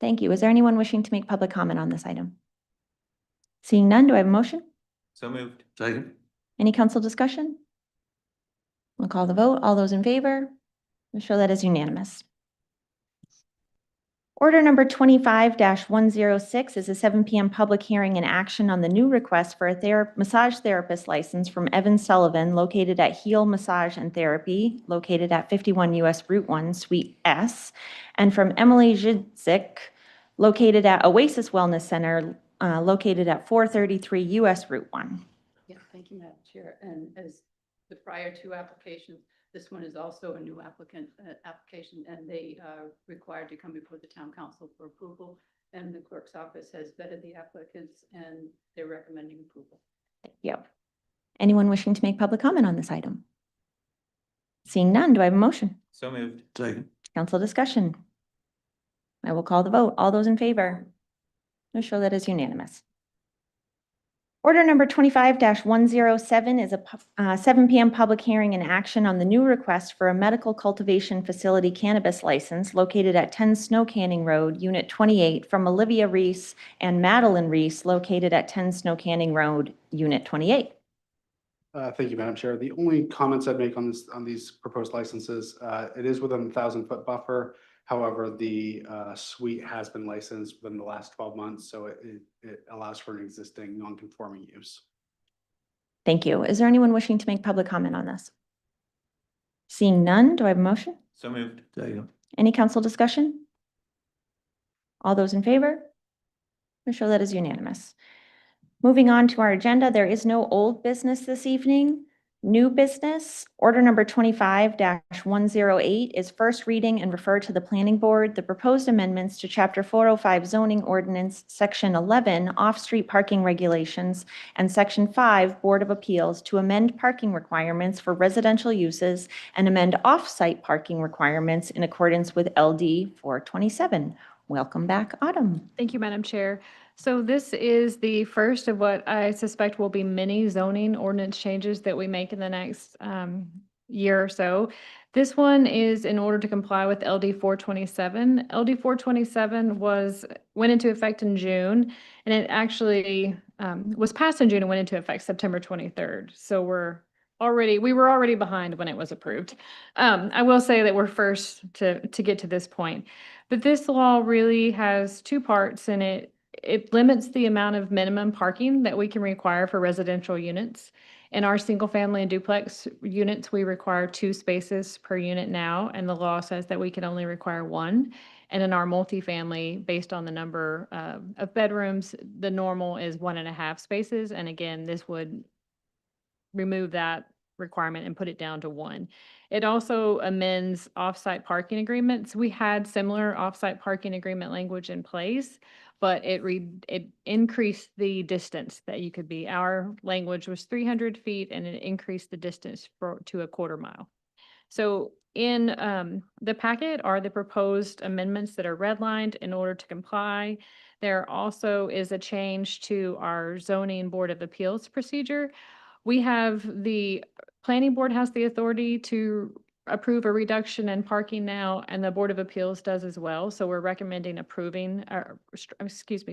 Thank you. Is there anyone wishing to make public comment on this item? Seeing none, do I have a motion? So moved. Second. Any council discussion? We'll call the vote. All those in favor? We'll show that as unanimous. Order number 25-106 is a 7 PM public hearing and action on the new request for a massage therapist license from Evan Sullivan located at Heal Massage and Therapy, located at 51 US Route 1, Suite S, and from Emily Zhidzik, located at Oasis Wellness Center, located at 433 US Route 1. Yeah, thank you, Madam Chair. And as the prior two applications, this one is also a new application, and they are required to come before the town council for approval. And the clerk's office has vetted the applicants and they're recommending approval. Thank you. Anyone wishing to make public comment on this item? Seeing none, do I have a motion? So moved. Second. Council discussion. I will call the vote. All those in favor? I'll show that as unanimous. Order number 25-107 is a 7 PM public hearing and action on the new request for a medical cultivation facility cannabis license located at 10 Snow Canning Road, Unit 28, from Olivia Reese and Madeline Reese, located at 10 Snow Canning Road, Unit 28. Thank you, Madam Chair. The only comments I'd make on these proposed licenses, it is within the 1,000-foot buffer. However, the suite has been licensed within the last 12 months, so it allows for an existing non-conforming use. Thank you. Is there anyone wishing to make public comment on this? Seeing none, do I have a motion? So moved. Second. Any council discussion? All those in favor? I show that as unanimous. Moving on to our agenda, there is no old business this evening. New business, order number 25-108 is first reading and refer to the planning board the proposed amendments to chapter 405 zoning ordinance, section 11 off-street parking regulations, and section 5 Board of Appeals to amend parking requirements for residential uses and amend off-site parking requirements in accordance with LD 427. Welcome back, Autumn. Thank you, Madam Chair. So this is the first of what I suspect will be many zoning ordinance changes that we make in the next year or so. This one is in order to comply with LD 427. LD 427 went into effect in June, and it actually was passed in June and went into effect September 23rd. So we were already behind when it was approved. I will say that we're first to get to this point. But this law really has two parts in it. It limits the amount of minimum parking that we can require for residential units. In our single family and duplex units, we require 2 spaces per unit now, and the law says that we can only require 1. And in our multifamily, based on the number of bedrooms, the normal is 1.5 spaces. And again, this would remove that requirement and put it down to 1. It also amends off-site parking agreements. We had similar off-site parking agreement language in place, but it increased the distance that you could be. Our language was 300 feet and it increased the distance to a 1/4 mile. So in the packet are the proposed amendments that are redlined in order to comply. There also is a change to our zoning board of appeals procedure. We have the planning board has the authority to approve a reduction in parking now, and the Board of Appeals does as well. So we're recommending approving,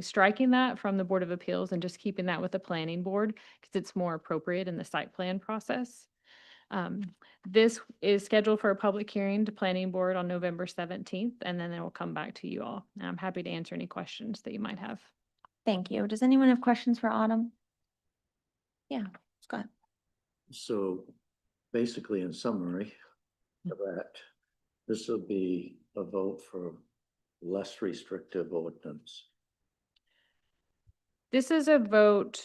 striking that from the Board of Appeals and just keeping that with the planning board because it's more appropriate in the site plan process. This is scheduled for a public hearing to planning board on November 17th, and then it will come back to you all. I'm happy to answer any questions that you might have. Thank you. Does anyone have questions for Autumn? Yeah, Scott. So basically, in summary, of that this will be a vote for less restrictive ordinance. This is a vote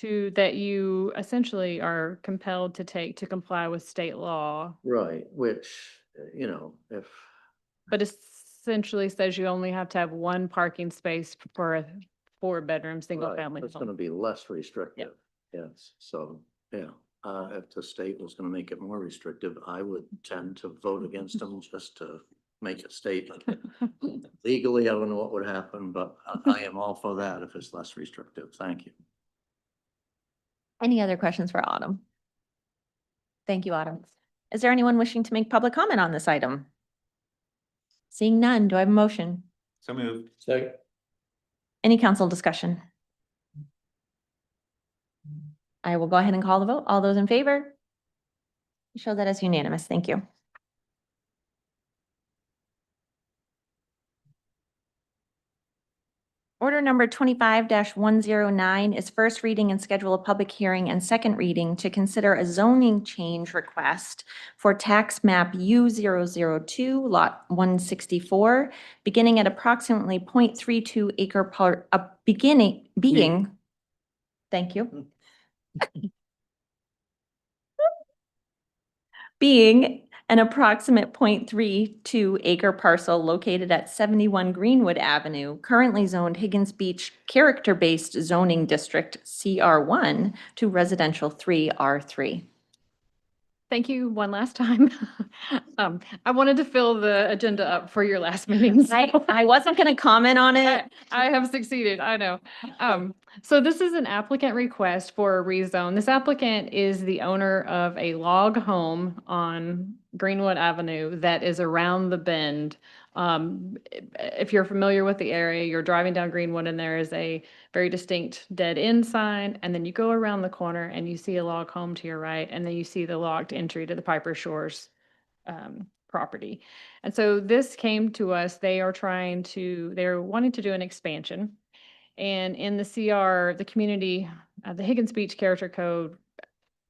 that you essentially are compelled to take to comply with state law, Right, which, you know, if, but essentially says you only have to have 1 parking space for a 4-bedroom, single right, family it's home. gonna be less restrictive. Yes, so, yeah, if the state was gonna make it more restrictive, I would tend to vote against them just to make a statement. Legally, I don't know what would happen, but I am all for that if it's less restrictive. Thank you. Any other questions for Autumn? Thank you, Autumn. Is there anyone wishing to make public comment on this item? Seeing none, do I have a motion? So moved. Second. Any council discussion? I will go ahead and call the vote. All those in favor? Show that as unanimous. Thank you. Order number 25-109 is first reading and schedule a public hearing and second reading to consider a zoning change request for tax map U002, lot 164, beginning at approximately 0.32 acre part, thank you. Being an approximate 0.32 acre parcel located at 71 Greenwood Avenue, currently zoned Higgins Beach Character-Based Zoning District CR1 to Residential 3 R3. Thank you one last time. I wanted to fill the agenda up for your last meeting. I wasn't going to comment on it. I have succeeded, I know. So this is an applicant request for a rezone. This applicant is the owner of a log home on Greenwood Avenue that is around the bend. If you're familiar with the area, you're driving down Greenwood and there is a very distinct dead end sign. And then you go around the corner and you see a log home to your right, and then you see the locked entry to the Piper Shores property. And so this came to us, they're wanting to do an expansion. And in the CR, the community, the Higgins Beach Character Code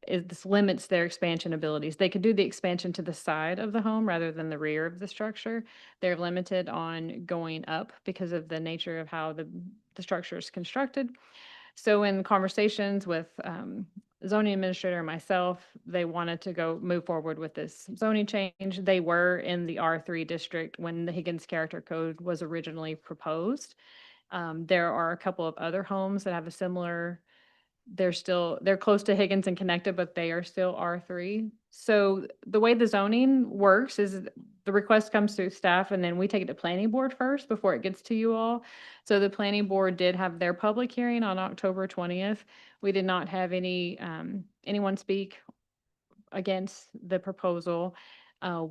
this limits their expansion abilities. They could do the expansion to the side of the home rather than the rear of the structure. They're limited on going up because of the nature of how the structure is constructed. So in conversations with zoning administrator and myself, they wanted to move forward with this zoning change. They were in the R3 district when the Higgins Character Code was originally proposed. There are a couple of other homes that have a similar, they're close to Higgins and connected, but they are still R3. So the way the zoning works is the request comes through staff and then we take it to planning board first before it gets to you all. So the planning board did have their public hearing on October 20th. We did not have anyone speak against the proposal.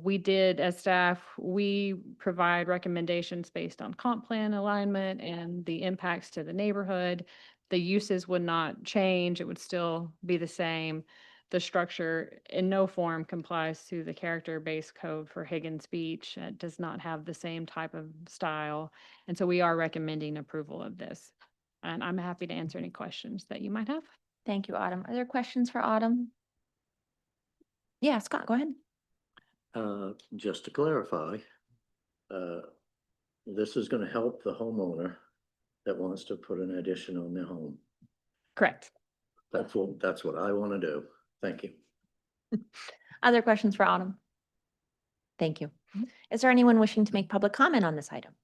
We did, as staff, we provide recommendations based on comp plan alignment and the impacts to the neighborhood. The uses would not change. It would still be the same. The structure in no form complies to the character-based code for Higgins Beach. It does not have the same type of style. And so we are recommending approval of this. And I'm happy to answer any questions that you might have. Thank you, Autumn. Are there questions for Autumn? Yeah, Scott, go ahead. Just to clarify, This is gonna help the homeowner that wants to put an addition on their home. Correct. That's what I want to do. Thank you. Other questions for Autumn? Thank you. Is there anyone wishing to make public comment on this item?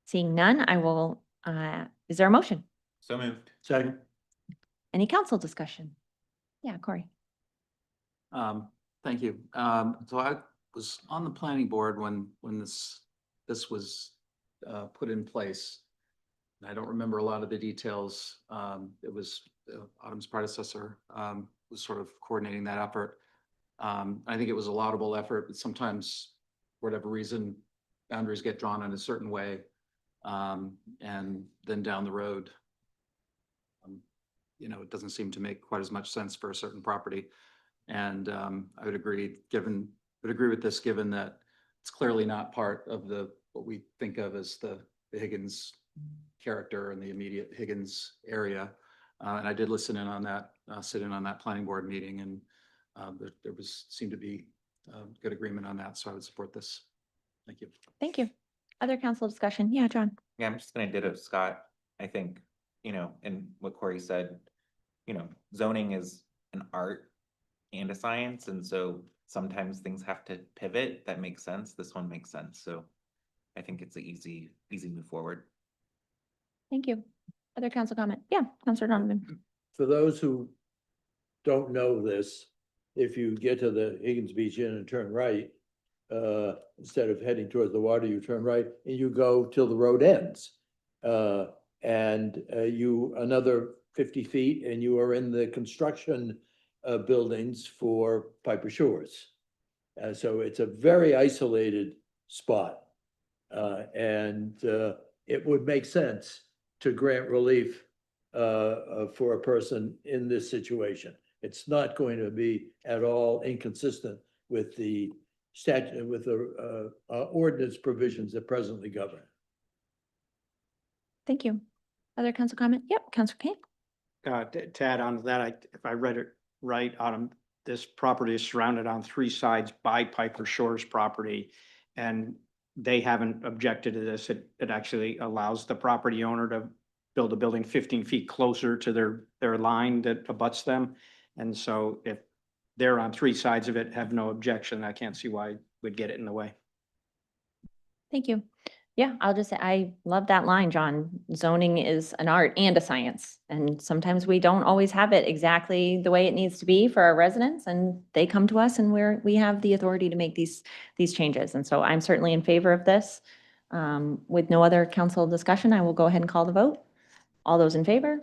Seeing none, I will, is there a motion? So moved. Second. Any council discussion? Yeah, Corey. Thank you. So I was on the planning board when this was put in place. I don't remember a lot of the details. It was Autumn's predecessor was sort of coordinating that effort. I think it was a laudable effort, but sometimes, for whatever reason, boundaries get drawn in a certain way. And then down the road, it doesn't seem to make quite as much sense for a certain property. And I would agree with this, given that it's clearly not part of what we think of as the Higgins character and the immediate Higgins area. And I did listen in on that, sit in on that planning board meeting, and there seemed to be good agreement on that. So I would support this. Thank you. Thank you. Other council discussion? Yeah, John. Yeah, I'm just gonna ditto Scott. I think, and what Corey said, zoning is an art and a science. And so sometimes things have to pivot. That makes sense. This one makes sense. So I think it's an easy move forward. Thank you. Other council comment? Yeah, Councilor Donovan. For those who don't know this, if you get to the Higgins Beach Inn and turn right, instead of heading towards the water, you turn right and you go till the road ends. And you another 50 feet and you are in the construction buildings for Piper Shores. So it's a very isolated spot. And it would make sense to grant relief for a person in this situation. It's not going to be at all inconsistent with the statute, with the ordinance provisions that presently govern. Thank you. Other council comment? Yep, Councilor Kane. To add on to that, if I read it right, Autumn, this property is surrounded on 3 sides by Piper Shores property, and they haven't objected to this. It actually allows the property owner to build a building 15 feet closer to their line that abuts them. And so if they're on 3 sides of it, have no objection, I can't see why we'd get it in the way. Thank you. Yeah, I'll just say, I love that line, John. Zoning is an art and a science. And sometimes we don't always have it exactly the way it needs to be for our residents, and they come to us and we have the authority to make these changes. And so I'm certainly in favor of this. With no other council discussion, I will go ahead and call the vote. All those in favor?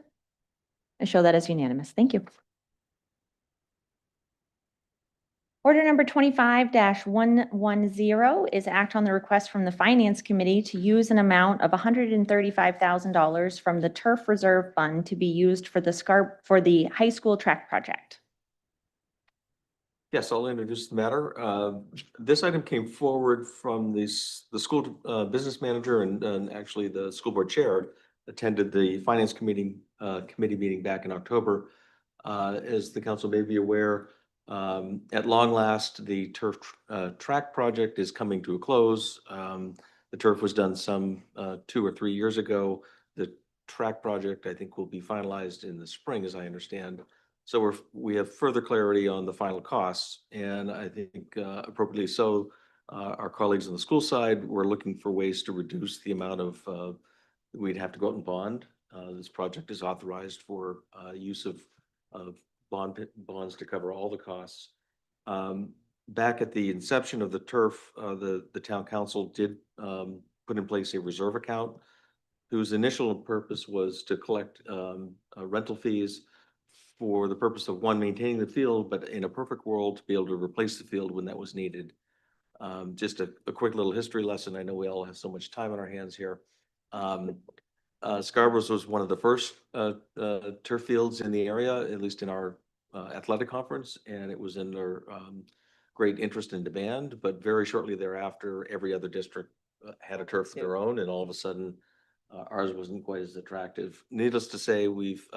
I show that as unanimous. Thank you. Order number 25-110 is act on the request from the Finance Committee to use an amount of $135,000 from the Turf Reserve Fund to be used for the high school track project. Yes, I'll introduce the matter. This item came forward from the school business manager and actually the school board chair attended the Finance Committee meeting back in October. As the council may be aware, at long last, the turf track project is coming to a close. The turf was done some 2 or 3 years ago. The track project, I think, will be finalized in the spring, as I understand. So we have further clarity on the final costs, and I think appropriately so, our colleagues on the school side were looking for ways to reduce the amount of we'd have to go out and bond. This project is authorized for use of bonds to cover all the costs. Back at the inception of the turf, the town council did put in place a reserve account whose initial purpose was to collect rental fees for the purpose of maintaining the field, but in a perfect world to be able to replace the field when that was needed. Just a quick little history lesson. I know we all have so much time on our hands here. Scarborough's was one of the first turf fields in the area, at least in our athletic conference, and it was under great interest and demand. But very shortly thereafter, every other district had a turf of their own, and all of a sudden, ours wasn't quite as attractive. Needless to say, we've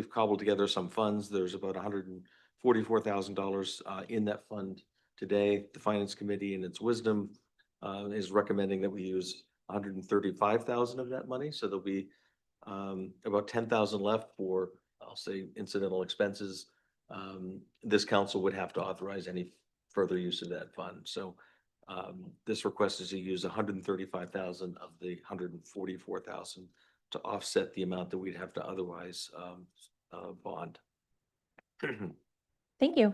cobbled together some funds. There's about $144,000 in that fund today. The Finance Committee, in its wisdom, is recommending that we use 135,000 of that money. So there'll be about 10,000 left for, I'll say, incidental expenses. This council would have to authorize any further use of that fund. So this request is to use 135,000 of the 144,000 to offset the amount that we'd have to otherwise bond. Thank you.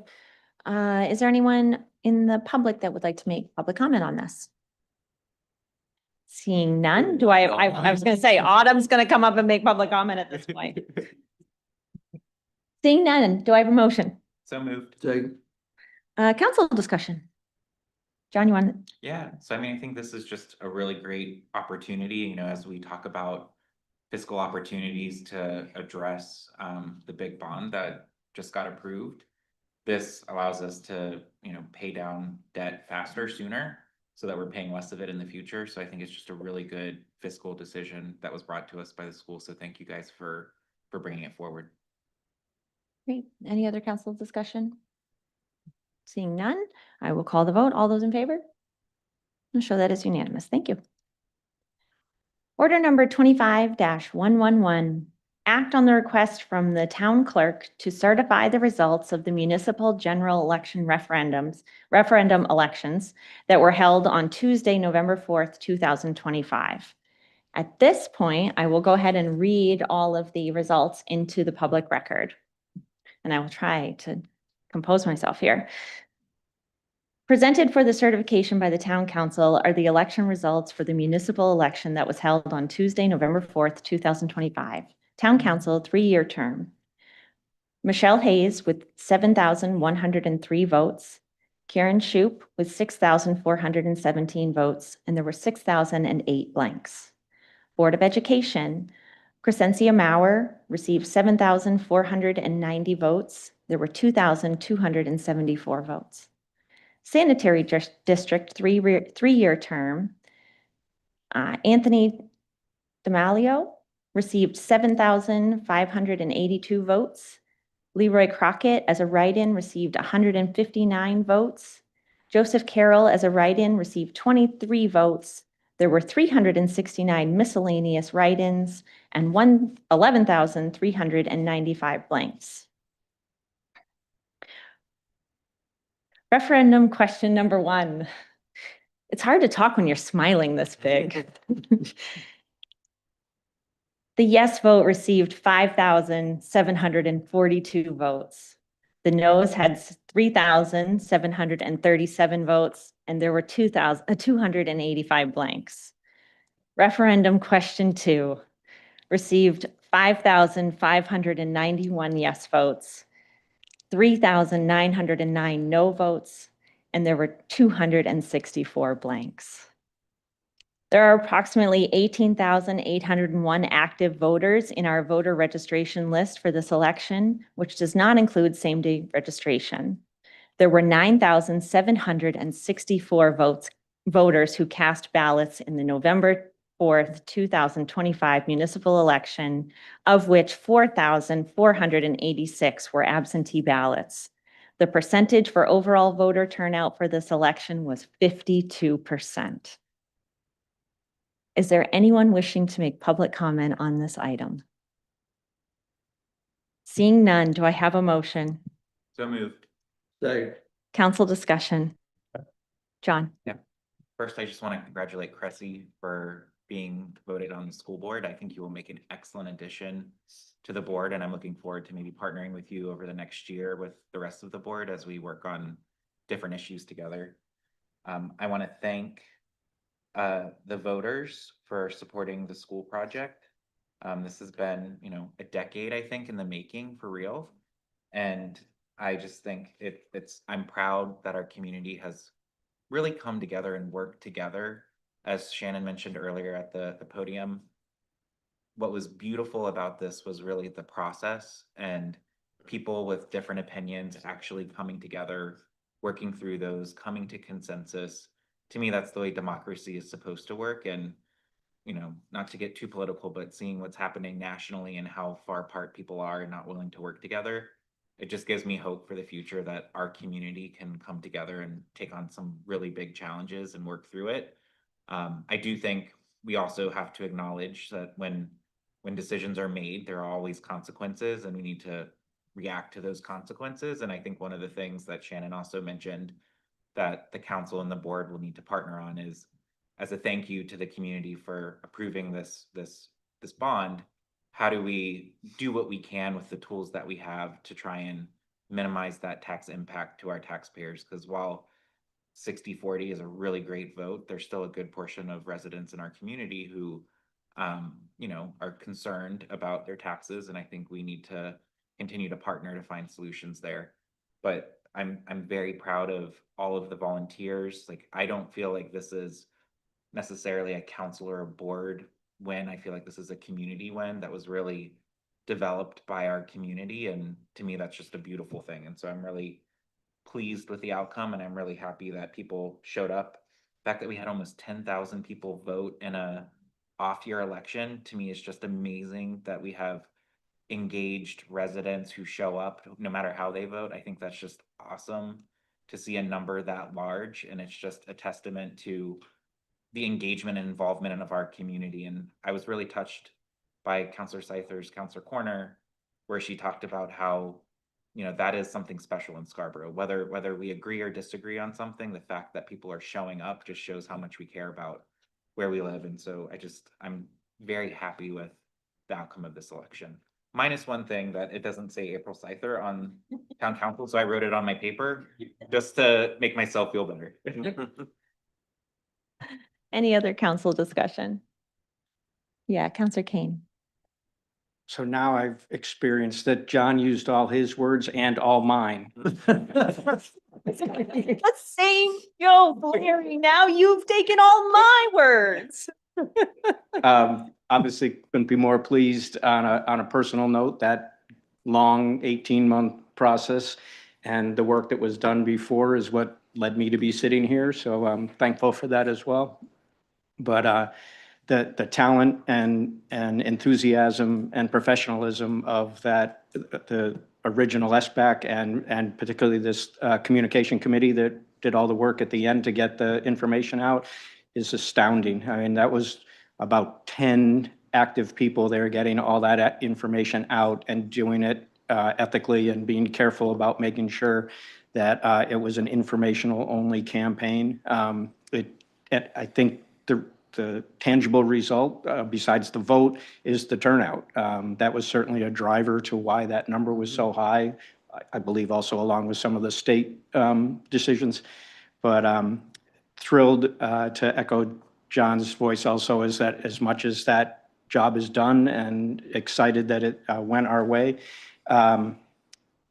Is there anyone in the public that would like to make public comment on this? Seeing none, I was gonna say Autumn's gonna come up and make public comment at this point. Seeing none, do I have a motion? So moved. Council discussion. John, you want? Yeah, so I mean, I think this is just a really great opportunity, you know, as we talk about fiscal opportunities to address the big bond that just got approved. This allows us to, you know, pay down debt faster, sooner, so that we're paying less of it in the future. So I think it's just a really good fiscal decision that was brought to us by the school. So thank you guys for bringing it forward. Great. Any other council discussion? Seeing none, I will call the vote. All those in favor? I'll show that as unanimous. Thank you. Order number 25-111, act on the request from the town clerk to certify the results of the municipal general election referendum elections that were held on Tuesday, November 4th, 2025. At this point, I will go ahead and read all of the results into the public record. And I will try to compose myself here. Presented for the certification by the town council are the election results for the municipal election that was held on Tuesday, November 4th, 2025. Town council, 3-year term. Michelle Hayes with 7,103 votes. Karen Shoup with 6,417 votes, and there were 6,008 blanks. Board of Education, Crescencia Maurer received 7,490 votes. There were 2,274 votes. Sanitary District, 3-year term. Anthony D'Amalio received 7,582 votes. Leroy Crockett as a write-in received 159 votes. Joseph Carroll as a write-in received 23 votes. There were 369 miscellaneous write-ins and 11,395 blanks. Referendum question number 1. It's hard to talk when you're smiling this big. The yes vote received 5,742 votes. The noes had 3,737 votes, and there were 285 blanks. Referendum question 2 received 5,591 yes votes, 3,909 no votes, and there were 264 blanks. There are approximately 18,801 active voters in our voter registration list for this election, which does not include same-day registration. There were 9,764 voters who cast ballots in the November 4th, 2025 municipal election, of which 4,486 were absentee ballots. The percentage for overall voter turnout for this election was 52%. Is there anyone wishing to make public comment on this item? Seeing none, do I have a motion? So moved. Council discussion. John? Yeah. First, I just want to congratulate Cressy for being voted on the school board. I think you will make an excellent addition to the board, and I'm looking forward to maybe partnering with you over the next year with the rest of the board as we work on different issues together. I want to thank the voters for supporting the school project. This has been, you know, a decade, I think, in the making for real. And I just think I'm proud that our community has really come together and worked together. As Shannon mentioned earlier at the podium, what was beautiful about this was really the process and people with different opinions actually coming together, working through those, coming to consensus. To me, that's the way democracy is supposed to work. And, you know, not to get too political, but seeing what's happening nationally and how far apart people are and not willing to work together, it just gives me hope for the future that our community can come together and take on some really big challenges and work through it. I do think we also have to acknowledge that when decisions are made, there are always consequences, and we need to react to those consequences. And I think one of the things that Shannon also mentioned that the council and the board will need to partner on is, as a thank you to the community for approving this bond, how do we do what we can with the tools that we have to try and minimize that tax impact to our taxpayers? Because while 60-40 is a really great vote, there's still a good portion of residents in our community who are concerned about their taxes, and I think we need to continue to partner to find solutions there. But I'm very proud of all of the volunteers. Like, I don't feel like this is necessarily a council or a board win. I feel like this is a community win that was really developed by our community, and to me that's just a beautiful thing. And so I'm really pleased with the outcome, and I'm really happy that people showed up. The fact that we had almost 10,000 people vote in a off-year election, to me, is just amazing that we have engaged residents who show up no matter how they vote. I think that's just awesome to see a number that large, and it's just a testament to the engagement and involvement of our community. And I was really touched by Councilor Seither's Councilor Corner, where she talked about how, that is something special in Scarborough. Whether we agree or disagree on something, the fact that people are showing up just shows how much we care about where we live. And so I'm very happy with the outcome of this election. Minus one thing, that it doesn't say April Seither on town council, so I wrote it on my paper just to make myself feel better. Any other council discussion? Yeah, Councilor Kane. So now I've experienced that John used all his words and all mine. The same joke, Larry. Now you've taken all my words. Obviously, couldn't be more pleased on a personal note, that long 18-month process and the work that was done before is what led me to be sitting here. So I'm thankful for that as well. But the talent and enthusiasm and professionalism of the original SBAC and particularly this communication committee that did all the work at the end to get the information out is astounding. I mean, that was about 10 active people there getting all that information out and doing it ethically and being careful about making sure that it was an informational only campaign. I think the tangible result, besides the vote, is the turnout. That was certainly a driver to why that number was so high. I believe also along with some of the state decisions. But thrilled to echo John's voice also, is that as much as that job is done and excited that it went our way,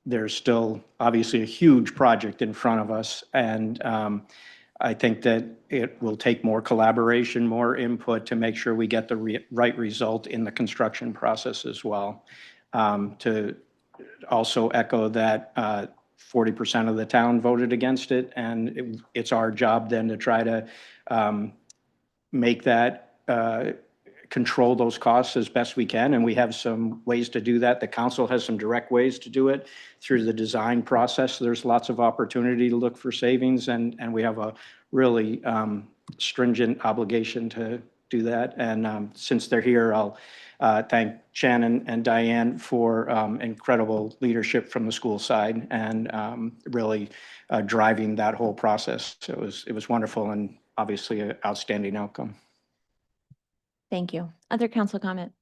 there's still obviously a huge project in front of us. And I think that it will take more collaboration, more input to make sure we get the right result in the construction process as well. To also echo that 40% of the town voted against it, and it's our job then to try to make that control those costs as best we can, and we have some ways to do that. The council has some direct ways to do it through the design process. There's lots of opportunity to look for savings, and we have a really stringent obligation to do that. And since they're here, I'll thank Shannon and Diane for incredible leadership from the school side and really driving that whole process. It was wonderful and obviously an outstanding outcome. Thank you. Other council comment?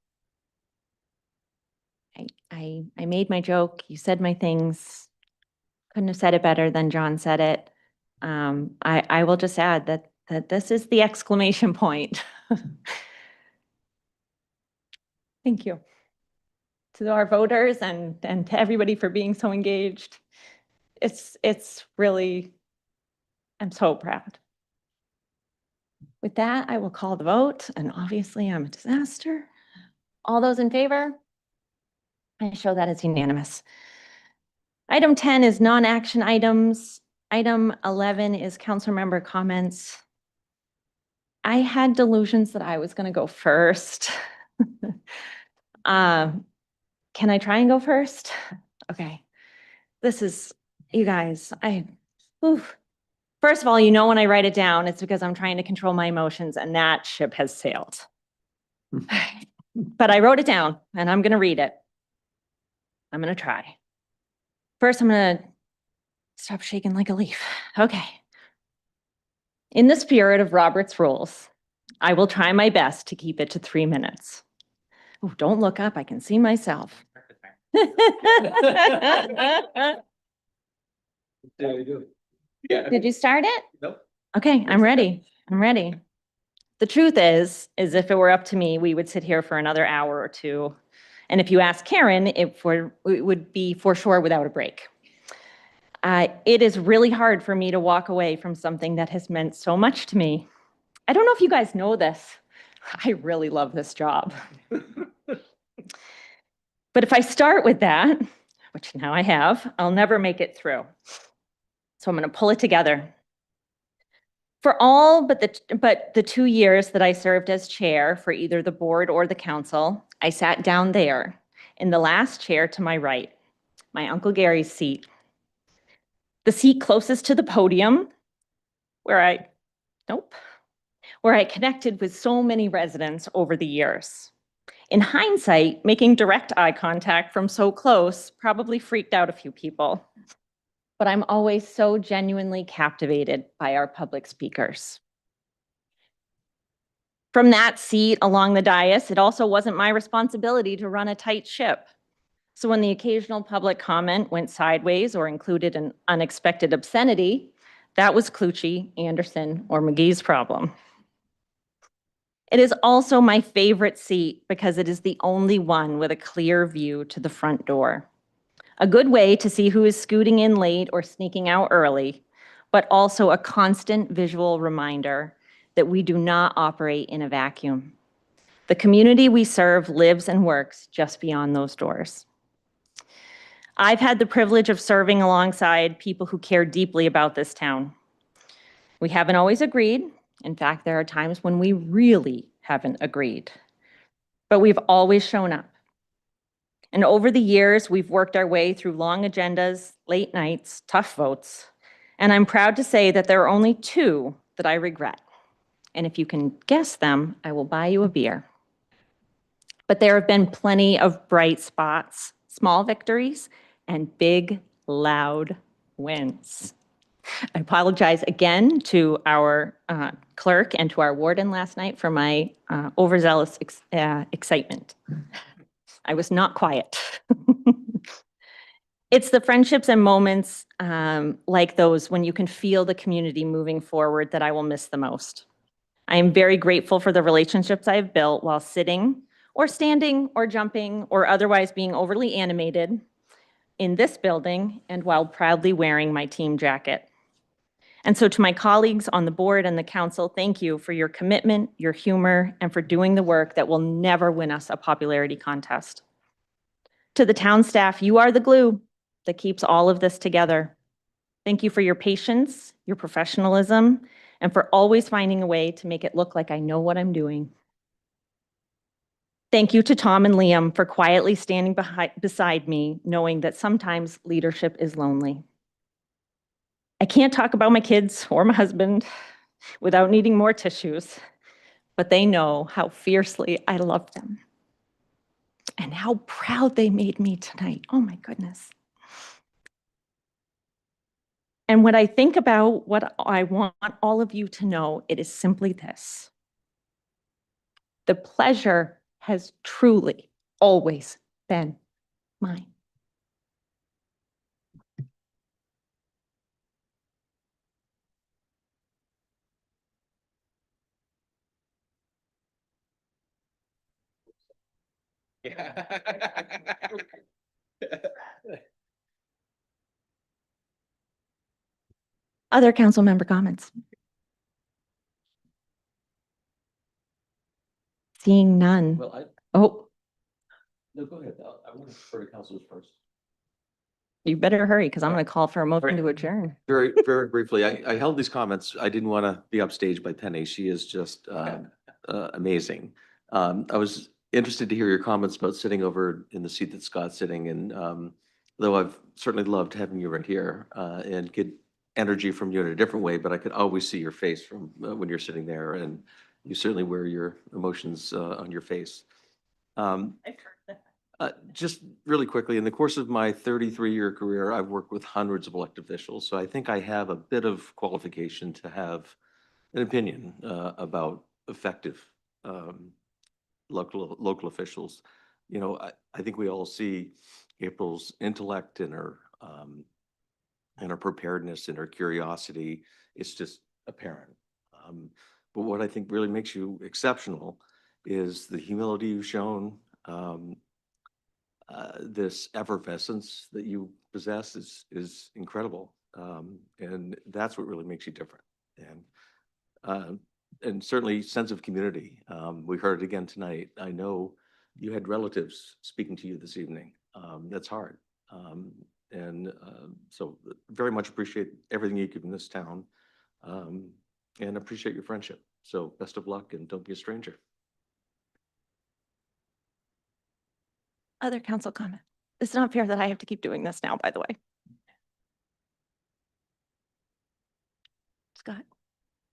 I made my joke. You said my things. Couldn't have said it better than John said it. I will just add that this is the exclamation point. Thank you to our voters and to everybody for being so engaged. It's really, I'm so proud. With that, I will call the vote, and obviously I'm a disaster. All those in favor? I show that as unanimous. Item 10 is non-action items. Item 11 is council member comments. I had delusions that I was going to go first. Can I try and go first? Okay. This is, you guys, oof. First of all, you know, when I write it down, it's because I'm trying to control my emotions and that ship has sailed. But I wrote it down and I'm going to read it. I'm going to try. First, I'm going to stop shaking like a leaf. Okay. In the spirit of Robert's rules, I will try my best to keep it to 3 minutes. Oh, don't look up. I can see myself. Did you start it? Nope. Okay, I'm ready. I'm ready. The truth is if it were up to me, we would sit here for another hour or two. And if you ask Karen, it would be for sure without a break. It is really hard for me to walk away from something that has meant so much to me. I don't know if you guys know this. I really love this job. But if I start with that, which now I have, I'll never make it through. So I'm going to pull it together. For all but the 2 years that I served as chair for either the board or the council, I sat down there in the last chair to my right, my Uncle Gary's seat. The seat closest to the podium where I connected with so many residents over the years. In hindsight, making direct eye contact from so close probably freaked out a few people. But I'm always so genuinely captivated by our public speakers. From that seat along the dais, it also wasn't my responsibility to run a tight ship. So when the occasional public comment went sideways or included an unexpected obscenity, that was Clucci, Anderson, or McGee's problem. It is also my favorite seat because it is the only one with a clear view to the front door. A good way to see who is scooting in late or sneaking out early, but also a constant visual reminder that we do not operate in a vacuum. The community we serve lives and works just beyond those doors. I've had the privilege of serving alongside people who care deeply about this town. We haven't always agreed. In fact, there are times when we really haven't agreed. But we've always shown up. And over the years, we've worked our way through long agendas, late nights, tough votes. And I'm proud to say that there are only 2 that I regret. And if you can guess them, I will buy you a beer. But there have been plenty of bright spots, small victories, and big, loud wins. I apologize again to our clerk and to our warden last night for my overzealous excitement. I was not quiet. It's the friendships and moments like those when you can feel the community moving forward that I will miss the most. I am very grateful for the relationships I've built while sitting or standing or jumping or otherwise being overly animated in this building and while proudly wearing my team jacket. And so to my colleagues on the board and the council, thank you for your commitment, your humor, and for doing the work that will never win us a popularity contest. To the town staff, you are the glue that keeps all of this together. Thank you for your patience, your professionalism, and for always finding a way to make it look like I know what I'm doing. Thank you to Tom and Liam for quietly standing beside me, knowing that sometimes leadership is lonely. I can't talk about my kids or my husband without needing more tissues, but they know how fiercely I love them and how proud they made me tonight. Oh my goodness. And when I think about what I want all of you to know, it is simply this. The pleasure has truly always been mine. Other council member comments? Seeing none. Well, Oh, no, go ahead. I want to refer to councilors first. you better hurry because I'm going to call for a motion to adjourn. Very, very briefly, I held these comments. I didn't want to be upstaged by Penny. She is just amazing. I was interested to hear your comments about sitting over in the seat that Scott's sitting and though I've certainly loved having you right here and get energy from you in a different way, but I could always see your face from when you're sitting there, and you certainly wear your emotions on your face. Just really quickly, in the course of my 33-year career, I've worked with hundreds of elected officials, so I think I have a bit of qualification to have an opinion about effective local officials. You know, I think we all see April's intellect and her preparedness and her curiosity. It's just apparent. But what I think really makes you exceptional is the humility you've shown. This effervescence that you possess is incredible, and that's what really makes you different. And certainly sense of community. We heard it again tonight. I know you had relatives speaking to you this evening. That's hard. So very much appreciate everything you've given this town, and appreciate your friendship. So best of luck, and don't be a stranger. Other council comment. It's not fair that I have to keep doing this now, by the way. Scott,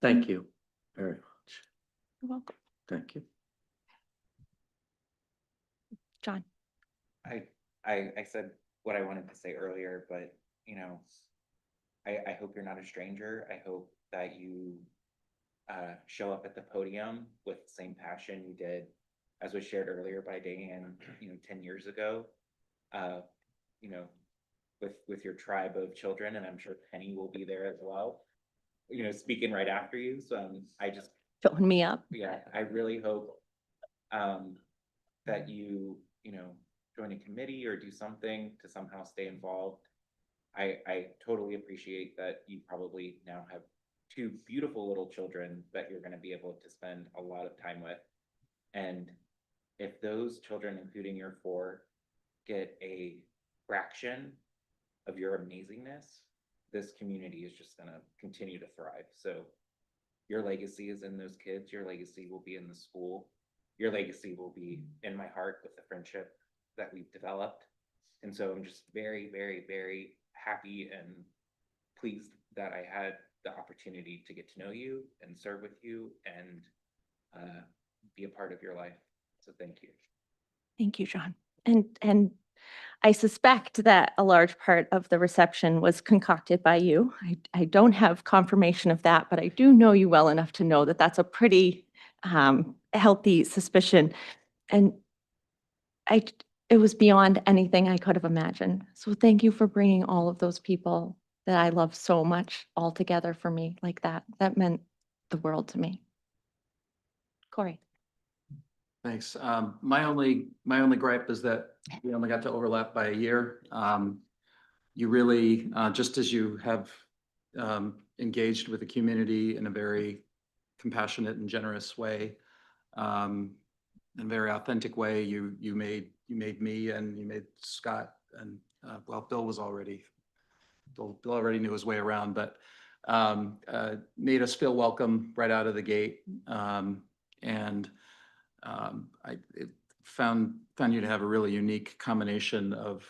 Thank you very much. you're welcome. Thank you. John. I said what I wanted to say earlier, but you know, I hope you're not a stranger. I hope that you show up at the podium with the same passion you did, as was shared earlier by Diane, 10 years ago, with your tribe of children, and I'm sure Penny will be there as well, speaking right after you. So I just, Filling me up. yeah, I really hope that you join a committee or do something to somehow stay involved. I totally appreciate that you probably now have two beautiful little children that you're going to be able to spend a lot of time with. And if those children, including your 4, get a fraction of your amazingness, this community is just going to continue to thrive. So your legacy is in those kids. Your legacy will be in the school. Your legacy will be in my heart with the friendship that we've developed. And so I'm just very, very, very happy and pleased that I had the opportunity to get to know you and serve with you and be a part of your life. So thank you. Thank you, John. And I suspect that a large part of the reception was concocted by you. I don't have confirmation of that, but I do know you well enough to know that that's a pretty healthy suspicion. And it was beyond anything I could have imagined. So thank you for bringing all of those people that I love so much all together for me like that. That meant the world to me. Corey. Thanks. My only gripe is that we only got to overlap by a year. You really, just as you have engaged with the community in a very compassionate and generous way, in a very authentic way, you made me and you made Scott and well, Bill already knew his way around, but made us feel welcome right out of the gate. I found you to have a really unique combination of,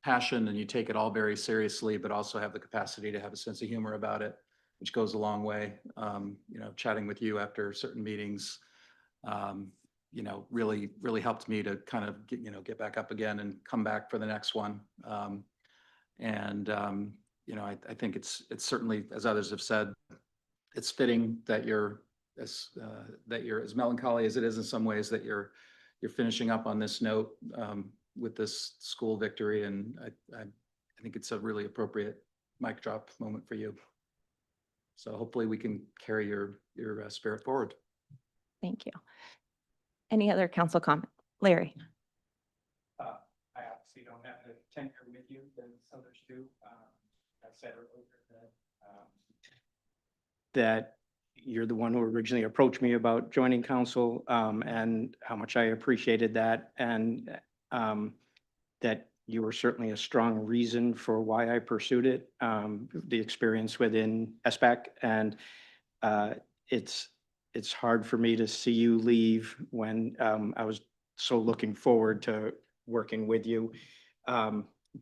passion, and you take it all very seriously, but also have the capacity to have a sense of humor about it, which goes a long way. Chatting with you after certain meetings, really helped me to kind of get back up again and come back for the next one. I think it's certainly, as others have said, it's fitting that you're as melancholy as it is in some ways, that you're finishing up on this note with this school victory, and I think it's a really appropriate mic drop moment for you. So hopefully we can carry your spirit forward. Thank you. Any other council comment? Larry. I obviously don't have the tenure with you that others do. I said earlier that you're the one who originally approached me about joining council, and how much I appreciated that, and that you were certainly a strong reason for why I pursued it, the experience within SBAC, and it's hard for me to see you leave when I was so looking forward to working with you.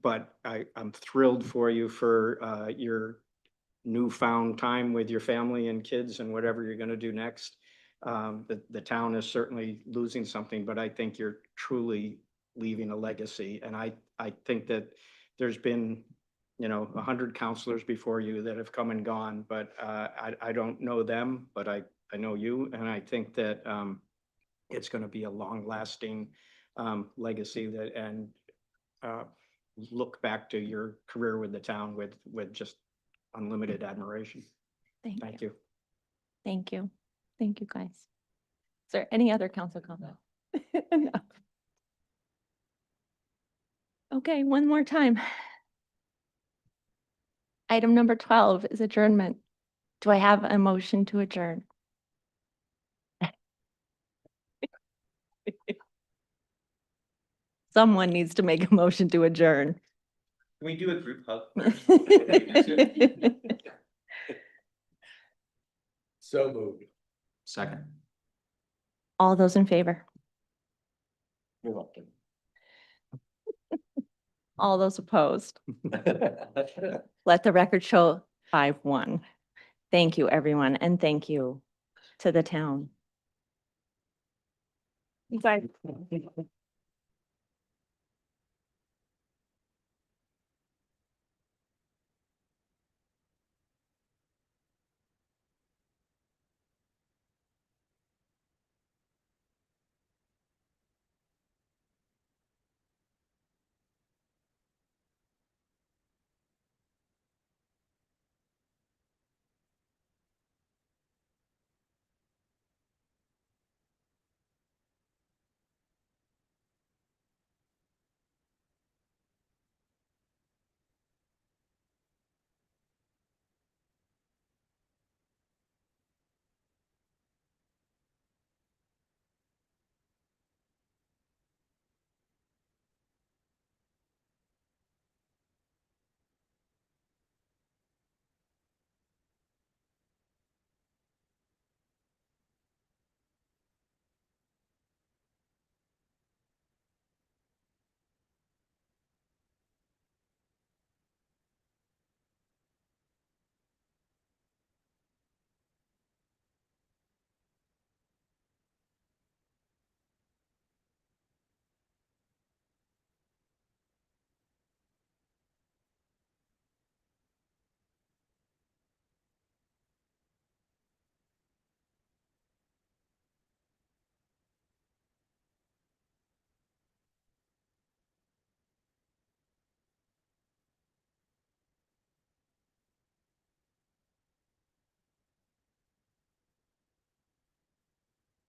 But I'm thrilled for you for your newfound time with your family and kids and whatever you're gonna do next. The town is certainly losing something, but I think you're truly leaving a legacy. And I think that there's been, 100 counselors before you that have come and gone, but I don't know them, but I know you. And I think that it's gonna be a long-lasting legacy that, and look back to your career with the town with just unlimited admiration. Thank you. Thank you. Thank you, guys. Is there any other council comment? No. Okay, one more time. Item number 12 is adjournment. Do I have a motion to adjourn? Someone needs to make a motion to adjourn. Can we do a group hug? So moved. Second. All those in favor? You're welcome. All those opposed? Let the record show 5-1. Thank you, everyone, and thank you to the town. You guys.